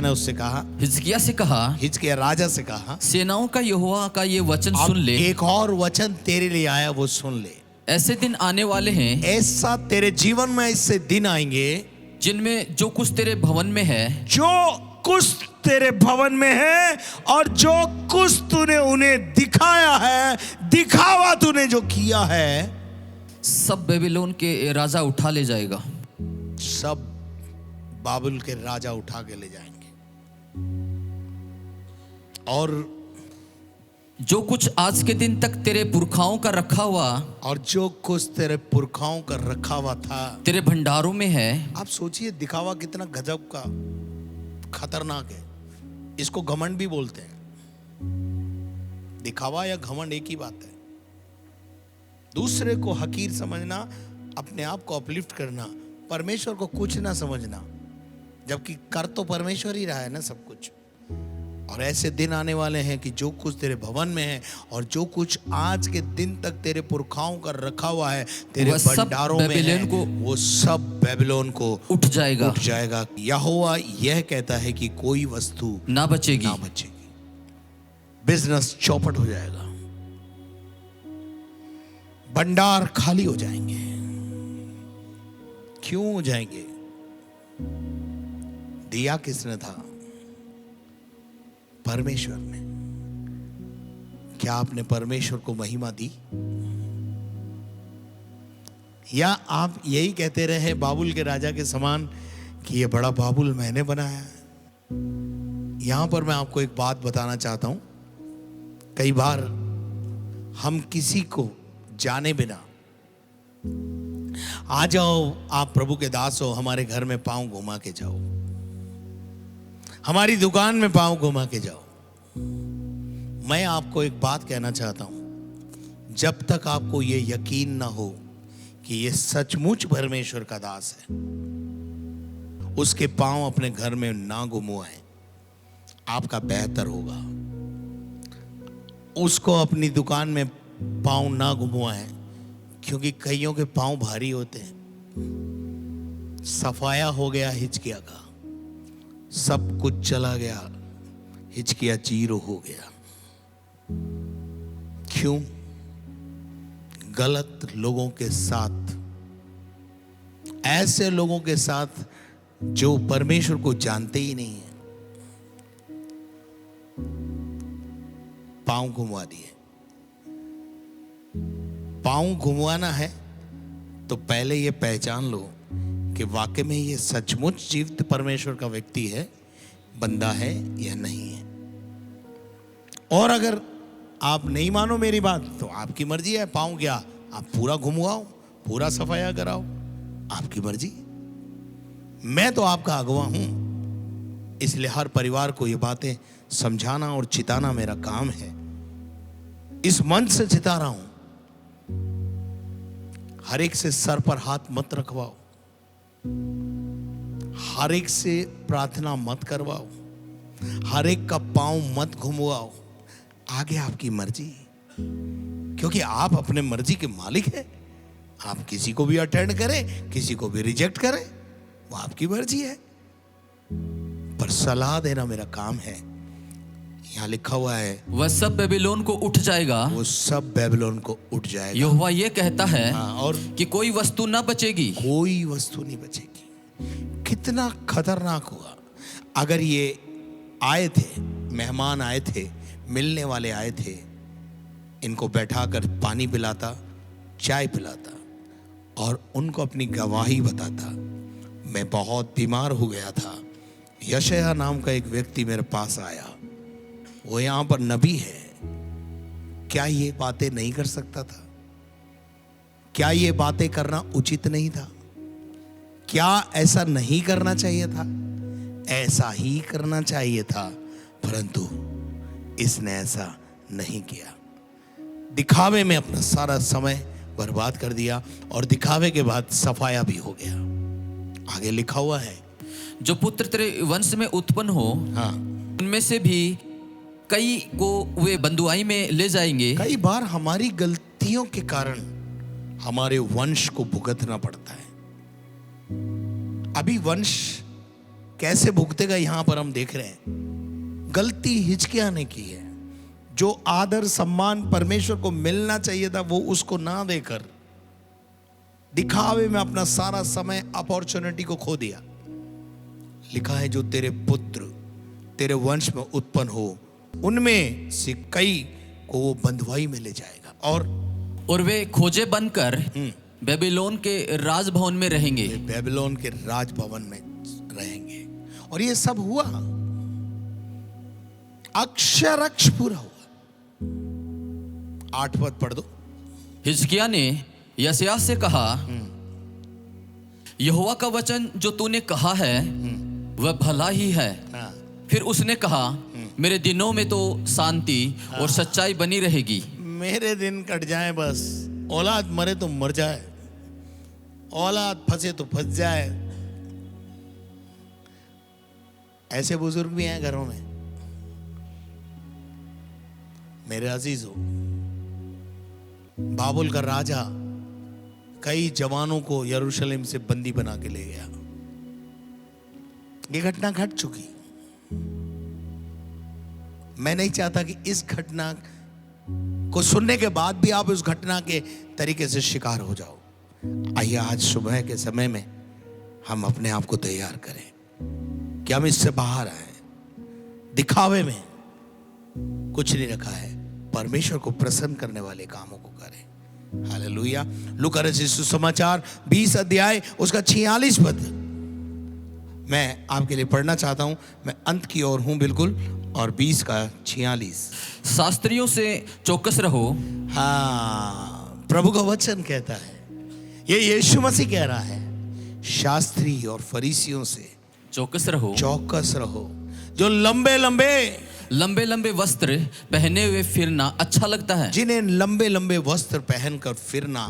ने उससे कहा, हिजकिय्याह से कहा, हिजकिय्याह राजा से कहा, सेनाओं का यहोवा का ये वचन अब सुन ले। एक और वचन तेरे लिए आया, वो सुन ले। ऐसे दिन आने वाले हैं, ऐसा तेरे जीवन में ऐसे दिन आएंगे जिनमें जो कुछ तेरे भवन में है, जो कुछ तेरे भवन में है और जो कुछ तूने उन्हें दिखाया है, दिखावा तूने जो किया है, सब बेबीलोन के राजा उठा ले जाएगा। सब बाबुल के राजा उठा के ले जाएंगे। और जो कुछ आज के दिन तक तेरे पुरखाओं का रखा हुआ, और जो कुछ तेरे पुरखाओं का रखा हुआ था, तेरे भंडारों में है। आप सोचिए दिखावा कितना गजब का खतरनाक है। इसको घमंड भी बोलते हैं। दिखावा या घमंड एक ही बात है। दूसरे को हकीर समझना, अपने आप को अपलिफ्ट करना, परमेश्वर को कुछ ना समझना, जबकि कर तो परमेश्वर ही रहा है ना सब कुछ। और ऐसे दिन आने वाले हैं कि जो कुछ तेरे भवन में है और जो कुछ आज के दिन तक तेरे पुरखाओं का रखा हुआ है तेरे वह सब भंडारों में है, बेबीलोन को वो सब बेबीलोन को उठ जाएगा, उठ जाएगा। यहोवा यह कहता है कि कोई वस्तु ना बचेगी। ना बचेगी। बिजनेस चौपट हो जाएगा, भंडार खाली हो जाएंगे। क्यों हो जाएंगे? दिया किसने था? परमेश्वर ने। क्या आपने परमेश्वर को महिमा दी? या आप यही कहते रहे बाबुल के राजा के समान कि ये बड़ा बाबुल मैंने बनाया है? यहां पर मैं आपको एक बात बताना चाहता हूं। कई बार हम किसी को जाने बिना, आ जाओ आप प्रभु के दास हो, हमारे घर में पांव घुमा के जाओ, हमारी दुकान में पांव घुमा के जाओ। मैं आपको एक बात कहना चाहता हूं, जब तक आपको यह यकीन ना हो कि यह सचमुच परमेश्वर का दास है, उसके पांव अपने घर में ना घुमवाएं, आपका बेहतर होगा। उसको अपनी दुकान में पांव ना घुमवाएं, क्योंकि कईयों के पांव भारी होते हैं। सफाया हो गया हिचकिया का, सब कुछ चला गया, हिचकिया जीरो हो गया। क्यों? गलत लोगों के साथ, ऐसे लोगों के साथ जो परमेश्वर को जानते ही नहीं है, पांव घुमवा दिए। पांव घुमवाना है तो पहले ये पहचान लो कि वाकई में ये सचमुच जीवित परमेश्वर का व्यक्ति है, बंदा है या नहीं है। और अगर आप नहीं मानो मेरी बात तो आपकी मर्जी है। पांव क्या आप पूरा घुमवाओ, पूरा सफाया कराओ, आपकी मर्जी। मैं तो आपका अगवा हूं, इसलिए हर परिवार को ये बातें समझाना और चिताना मेरा काम है। इस मंच से चिता रहा हूं। हर एक से सर पर हाथ मत रखवाओ, हर एक से प्रार्थना मत करवाओ, हर एक का पांव मत घुमवाओ। आगे आपकी मर्जी, क्योंकि आप अपने मर्जी के मालिक हैं। आप किसी को भी अटेंड करें, किसी को भी रिजेक्ट करें, वो आपकी मर्जी है। पर सलाह देना मेरा काम है। यहाँ लिखा हुआ है वह सब बेबीलोन को उठ जाएगा। वो सब बेबीलोन को उठ जाएगा। यहोवा ये कहता है और कि कोई वस्तु ना बचेगी। कोई वस्तु नहीं बचेगी। कितना खतरनाक हुआ अगर ये आए थे, मेहमान आए थे, मिलने वाले आए थे, इनको बैठाकर पानी पिलाता, चाय पिलाता और उनको अपनी गवाही बताता। मैं बहुत बीमार हो गया था, यशायाह नाम का एक व्यक्ति मेरे पास आया, वो यहां पर नबी है। क्या ये बातें नहीं कर सकता था? क्या ये बातें करना उचित नहीं था? क्या ऐसा नहीं करना चाहिए था? ऐसा ही करना चाहिए था, परंतु इसने ऐसा नहीं किया। दिखावे में अपना सारा समय बर्बाद कर दिया और दिखावे के बाद सफाया भी हो गया। आगे लिखा हुआ है जो पुत्र तेरे वंश में उत्पन्न हो, हाँ, उनमें से भी कई को वे बंधुआई में ले जाएंगे। कई बार हमारी गलतियों के कारण हमारे वंश को भुगतना पड़ता है। अभी वंश कैसे भुगतेगा यहां पर हम देख रहे हैं। गलती हिचकिया ने की है। जो आदर सम्मान परमेश्वर को मिलना चाहिए था वो उसको ना देकर दिखावे में अपना सारा समय, अपॉर्चुनिटी को खो दिया। लिखा है जो तेरे पुत्र तेरे वंश में उत्पन्न हो, उनमें से कई को वो बंधुआई में ले जाएगा और वे खोजे बनकर बेबीलोन के राजभवन में रहेंगे। वे बेबीलोन के राजभवन में रहेंगे। और ये सब हुआ, अक्षरक्ष पूरा हुआ। 8 पद पढ़ दो। हिजकिय्याह ने यशायाह से कहा, यहोवा का वचन जो तूने कहा है वह भला ही है। हाँ। फिर उसने कहा, मेरे दिनों में तो शांति और सच्चाई बनी रहेगी। मेरे दिन कट जाए बस, औलाद मरे तो मर जाए, औलाद फंसे तो फंस जाए। ऐसे बुजुर्ग भी हैं घरों में। मेरे अजीजों, बाबुल का राजा कई जवानों को यरूशलेम से बंदी बना के ले गया। ये घटना घट चुकी। मैं नहीं चाहता कि इस घटना को सुनने के बाद भी आप उस घटना के तरीके से शिकार हो जाओ। आइए आज सुबह के समय में हम अपने आप को तैयार करें कि हम इससे बाहर आए। दिखावे में कुछ नहीं रखा है, परमेश्वर को प्रसन्न करने वाले कामों को करें। हालेलुया। लूका रचित सुसमाचार 20 अध्याय उसका 46 पद मैं आपके लिए पढ़ना चाहता हूं। मैं अंत की ओर हूं बिल्कुल। और 20 का 46। शास्त्रियों से चौकस रहो। हाँ, प्रभु का वचन कहता है, ये यीशु मसीह कह रहा है, शास्त्री और फरीसियों से चौकस रहो। चौकस रहो, जो लंबे लंबे वस्त्र पहने हुए फिरना अच्छा लगता है, जिन्हें लंबे लंबे वस्त्र पहनकर फिरना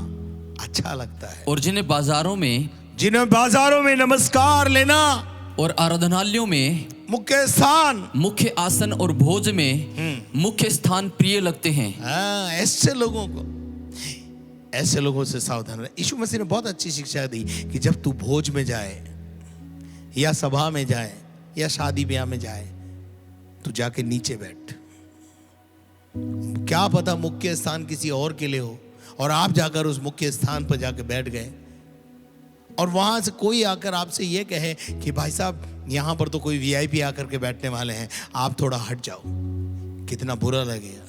अच्छा लगता है, और जिन्हें बाजारों में नमस्कार लेना और आराधनालयों में मुख्य आसन और भोज में मुख्य स्थान प्रिय लगते हैं। हाँ, ऐसे लोगों से सावधान रहे। यीशु मसीह ने बहुत अच्छी शिक्षा दी कि जब तू भोज में जाए या सभा में जाए या शादी ब्याह में जाए, तू जाके नीचे बैठ। क्या पता मुख्य स्थान किसी और के लिए हो और आप जाकर उस मुख्य स्थान पर जाके बैठ गए और वहां से कोई आकर आपसे ये कहे कि भाई साहब यहां पर तो कोई वीआईपी आकर के बैठने वाले हैं, आप थोड़ा हट जाओ, कितना बुरा लगेगा।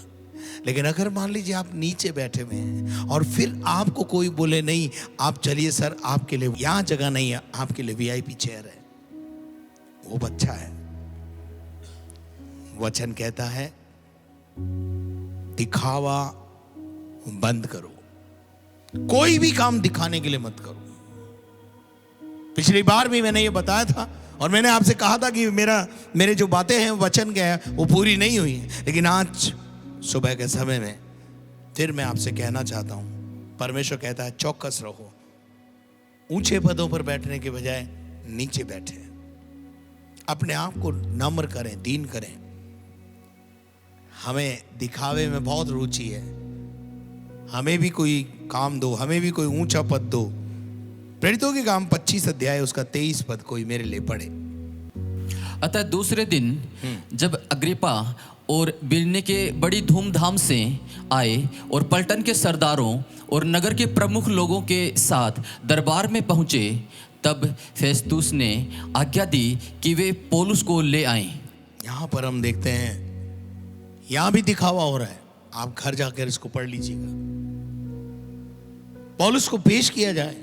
लेकिन अगर मान लीजिए आप नीचे बैठे हुए हैं और फिर आपको कोई बोले नहीं, आप चलिए सर, आपके लिए यहां जगह नहीं है, आपके लिए वीआईपी चेयर है, वो बच्चा है। वचन कहता है दिखावा बंद करो, कोई भी काम दिखाने के लिए मत करो। पिछली बार भी मैंने ये बताया था और मैंने आपसे कहा था कि मेरे जो बातें हैं वचन के हैं वो पूरी नहीं हुई हैं। लेकिन आज सुबह के समय में फिर मैं आपसे कहना चाहता हूं, परमेश्वर कहता है चौकस रहो, ऊंचे पदों पर बैठने के बजाय नीचे बैठे, अपने आप को नम्र करें, दीन करें। हमें दिखावे में बहुत रुचि है, हमें भी कोई काम दो, हमें भी कोई ऊंचा पद दो। प्रेरितों के काम 25 अध्याय उसका 23 पद कोई मेरे लिए पढ़े। अतः दूसरे दिन जब अग्रिप्पा और बिरनीके बड़ी धूमधाम से आए और पलटन के सरदारों और नगर के प्रमुख लोगों के साथ दरबार में पहुंचे, तब फेस्तुस ने आज्ञा दी कि वे पौलुस को ले आएं। यहां पर हम देखते हैं, यहां भी दिखावा हो रहा है। आप घर जाकर इसको पढ़ लीजिएगा। पौलुस को पेश किया जाए।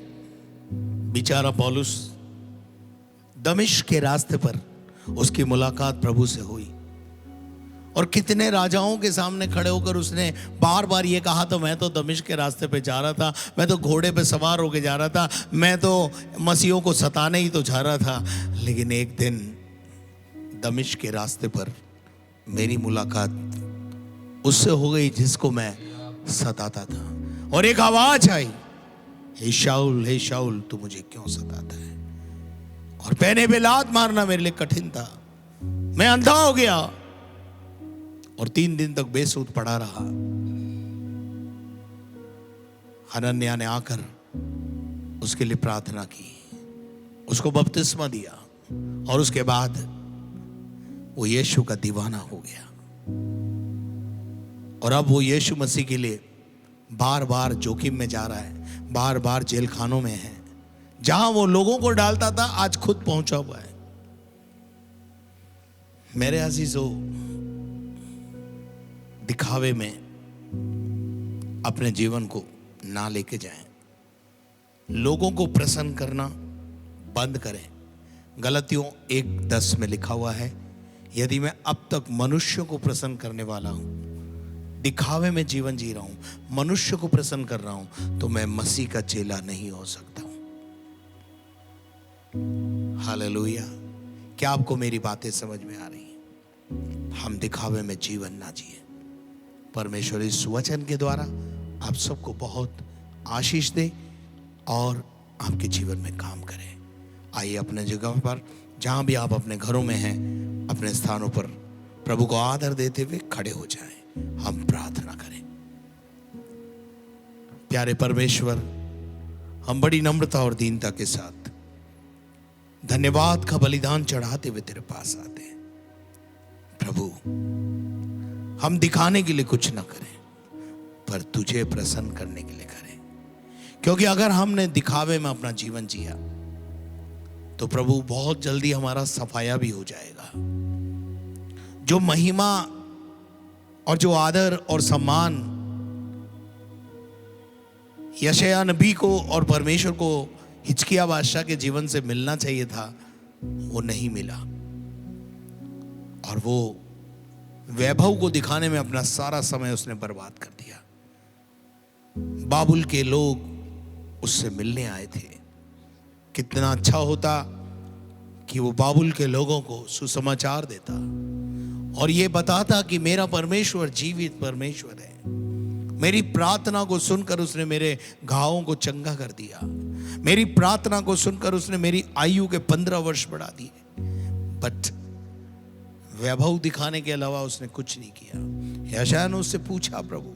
बेचारा पौलुस दमिश्क के रास्ते पर उसकी मुलाकात प्रभु से हुई और कितने राजाओं के सामने खड़े होकर उसने बार बार ये कहा था, मैं तो दमिश्क के रास्ते पे जा रहा था, मैं तो घोड़े पे सवार होके जा रहा था, मैं तो मसीहों को सताने ही तो जा रहा था। लेकिन एक दिन दमिश्क के रास्ते पर मेरी मुलाकात उससे हो गई जिसको मैं सताता था, और एक आवाज आई, हे शाऊल तू मुझे क्यों सताता है। और पैने पे लात मारना मेरे लिए कठिन था, मैं अंधा हो गया और 3 दिन तक बेसुध पड़ा रहा। हनन्याह ने आकर उसके लिए प्रार्थना की, उसको बपतिस्मा दिया और उसके बाद वो यीशु का दीवाना हो गया। और अब वो यीशु मसीह के लिए बार बार जोखिम में जा रहा है, बार बार जेल खानों में है। जहां वो लोगों को डालता था आज खुद पहुंचा हुआ है। मेरे अजीजों, दिखावे में अपने जीवन को ना लेके जाएं। लोगों को प्रसन्न करना बंद करें। गलतियों 1:10 में लिखा हुआ है, यदि मैं अब तक मनुष्य को प्रसन्न करने वाला हूं, दिखावे में जीवन जी रहा हूं, मनुष्य को प्रसन्न कर रहा हूं, तो मैं मसीह का चेला नहीं हो सकता हूं। हालेलुया। क्या आपको मेरी बातें समझ में आ रही हैं? हम दिखावे में जीवन ना जिए। परमेश्वर इस वचन के द्वारा आप सबको बहुत आशीष दे और आपके जीवन में काम करे। आइए अपने जगह पर, जहां भी आप अपने घरों में हैं, अपने स्थानों पर प्रभु को आदर देते हुए खड़े हो जाएं। हम प्रार्थना करें। प्यारे परमेश्वर, हम बड़ी नम्रता और दीनता के साथ धन्यवाद का बलिदान चढ़ाते हुए तेरे पास आते हैं। प्रभु, हम दिखाने के लिए कुछ ना करें, पर तुझे प्रसन्न करने के लिए करें। क्योंकि अगर हमने दिखावे में अपना जीवन जिया तो प्रभु बहुत जल्दी हमारा सफाया भी हो जाएगा। जो महिमा और जो आदर और सम्मान यशायाह नबी को और परमेश्वर को हिजकिय्याह बादशाह के जीवन से मिलना चाहिए था, वो नहीं मिला। और वो वैभव को दिखाने में अपना सारा समय उसने बर्बाद कर दिया। बाबुल के लोग उससे मिलने आए थे। कितना अच्छा होता कि वो बाबुल के लोगों को सुसमाचार देता और ये बताता कि मेरा परमेश्वर जीवित परमेश्वर है। मेरी प्रार्थना को सुनकर उसने मेरे घावों को चंगा कर दिया। मेरी प्रार्थना को सुनकर उसने मेरी आयु के 15 वर्ष बढ़ा दिए। बट वैभव दिखाने के अलावा उसने कुछ नहीं किया। यशायाह ने उससे पूछा, प्रभु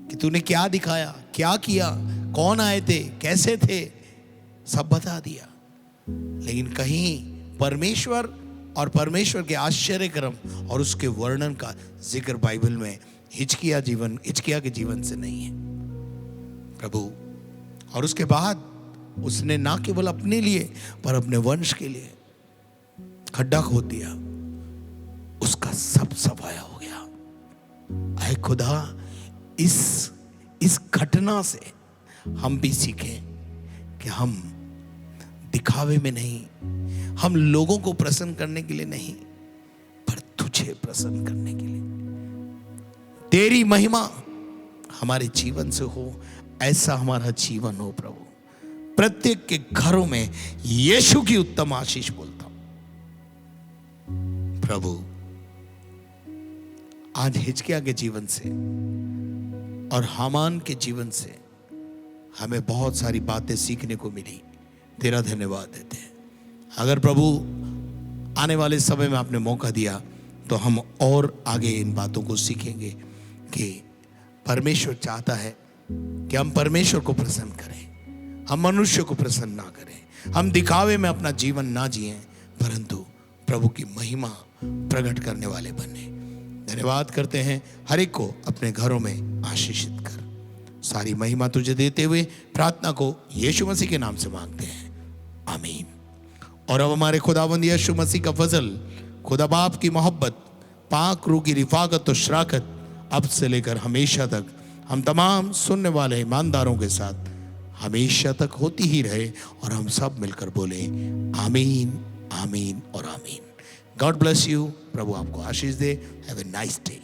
कि तूने क्या दिखाया, क्या किया, कौन आए थे, कैसे थे, सब बता दिया। लेकिन कहीं परमेश्वर और परमेश्वर के आश्चर्य कर्म और उसके वर्णन का जिक्र बाइबल में हिजकिय्याह के जीवन से नहीं है प्रभु। और उसके बाद उसने ना केवल अपने लिए पर अपने वंश के लिए खड्डा खोद दिया। उसका सब सफाया हो गया। ऐ खुदा, इस घटना से हम भी सीखें कि हम दिखावे में नहीं, हम लोगों को प्रसन्न करने के लिए नहीं, पर तुझे प्रसन्न करने के लिए, तेरी महिमा हमारे जीवन से हो, ऐसा हमारा जीवन हो प्रभु। प्रत्येक के घरों में यीशु की उत्तम आशीष बोलता हूं प्रभु। आज हिजकिय्याह के जीवन से और हामान के जीवन से हमें बहुत सारी बातें सीखने को मिली। तेरा धन्यवाद देते हैं। अगर प्रभु आने वाले समय में आपने मौका दिया तो हम और आगे इन बातों को सीखेंगे कि परमेश्वर चाहता है कि हम परमेश्वर को प्रसन्न करें, हम मनुष्य को प्रसन्न ना करें, हम दिखावे में अपना जीवन ना जिएं, परंतु प्रभु की महिमा प्रकट करने वाले बने। धन्यवाद करते हैं। हर एक को अपने घरों में आशीषित कर। सारी महिमा तुझे देते हुए प्रार्थना को यीशु मसीह के नाम से मांगते हैं, आमीन। और अब हमारे खुदावंद यीशु मसीह का फजल, खुदा बाप की मोहब्बत, पाक रूह की रिफाकत और शराकत अब से लेकर हमेशा तक हम तमाम सुनने वाले ईमानदारों के साथ हमेशा तक होती ही रहे। और हम सब मिलकर बोले आमीन, आमीन और आमीन। God bless you. प्रभु आपको आशीष दे। Have a nice day.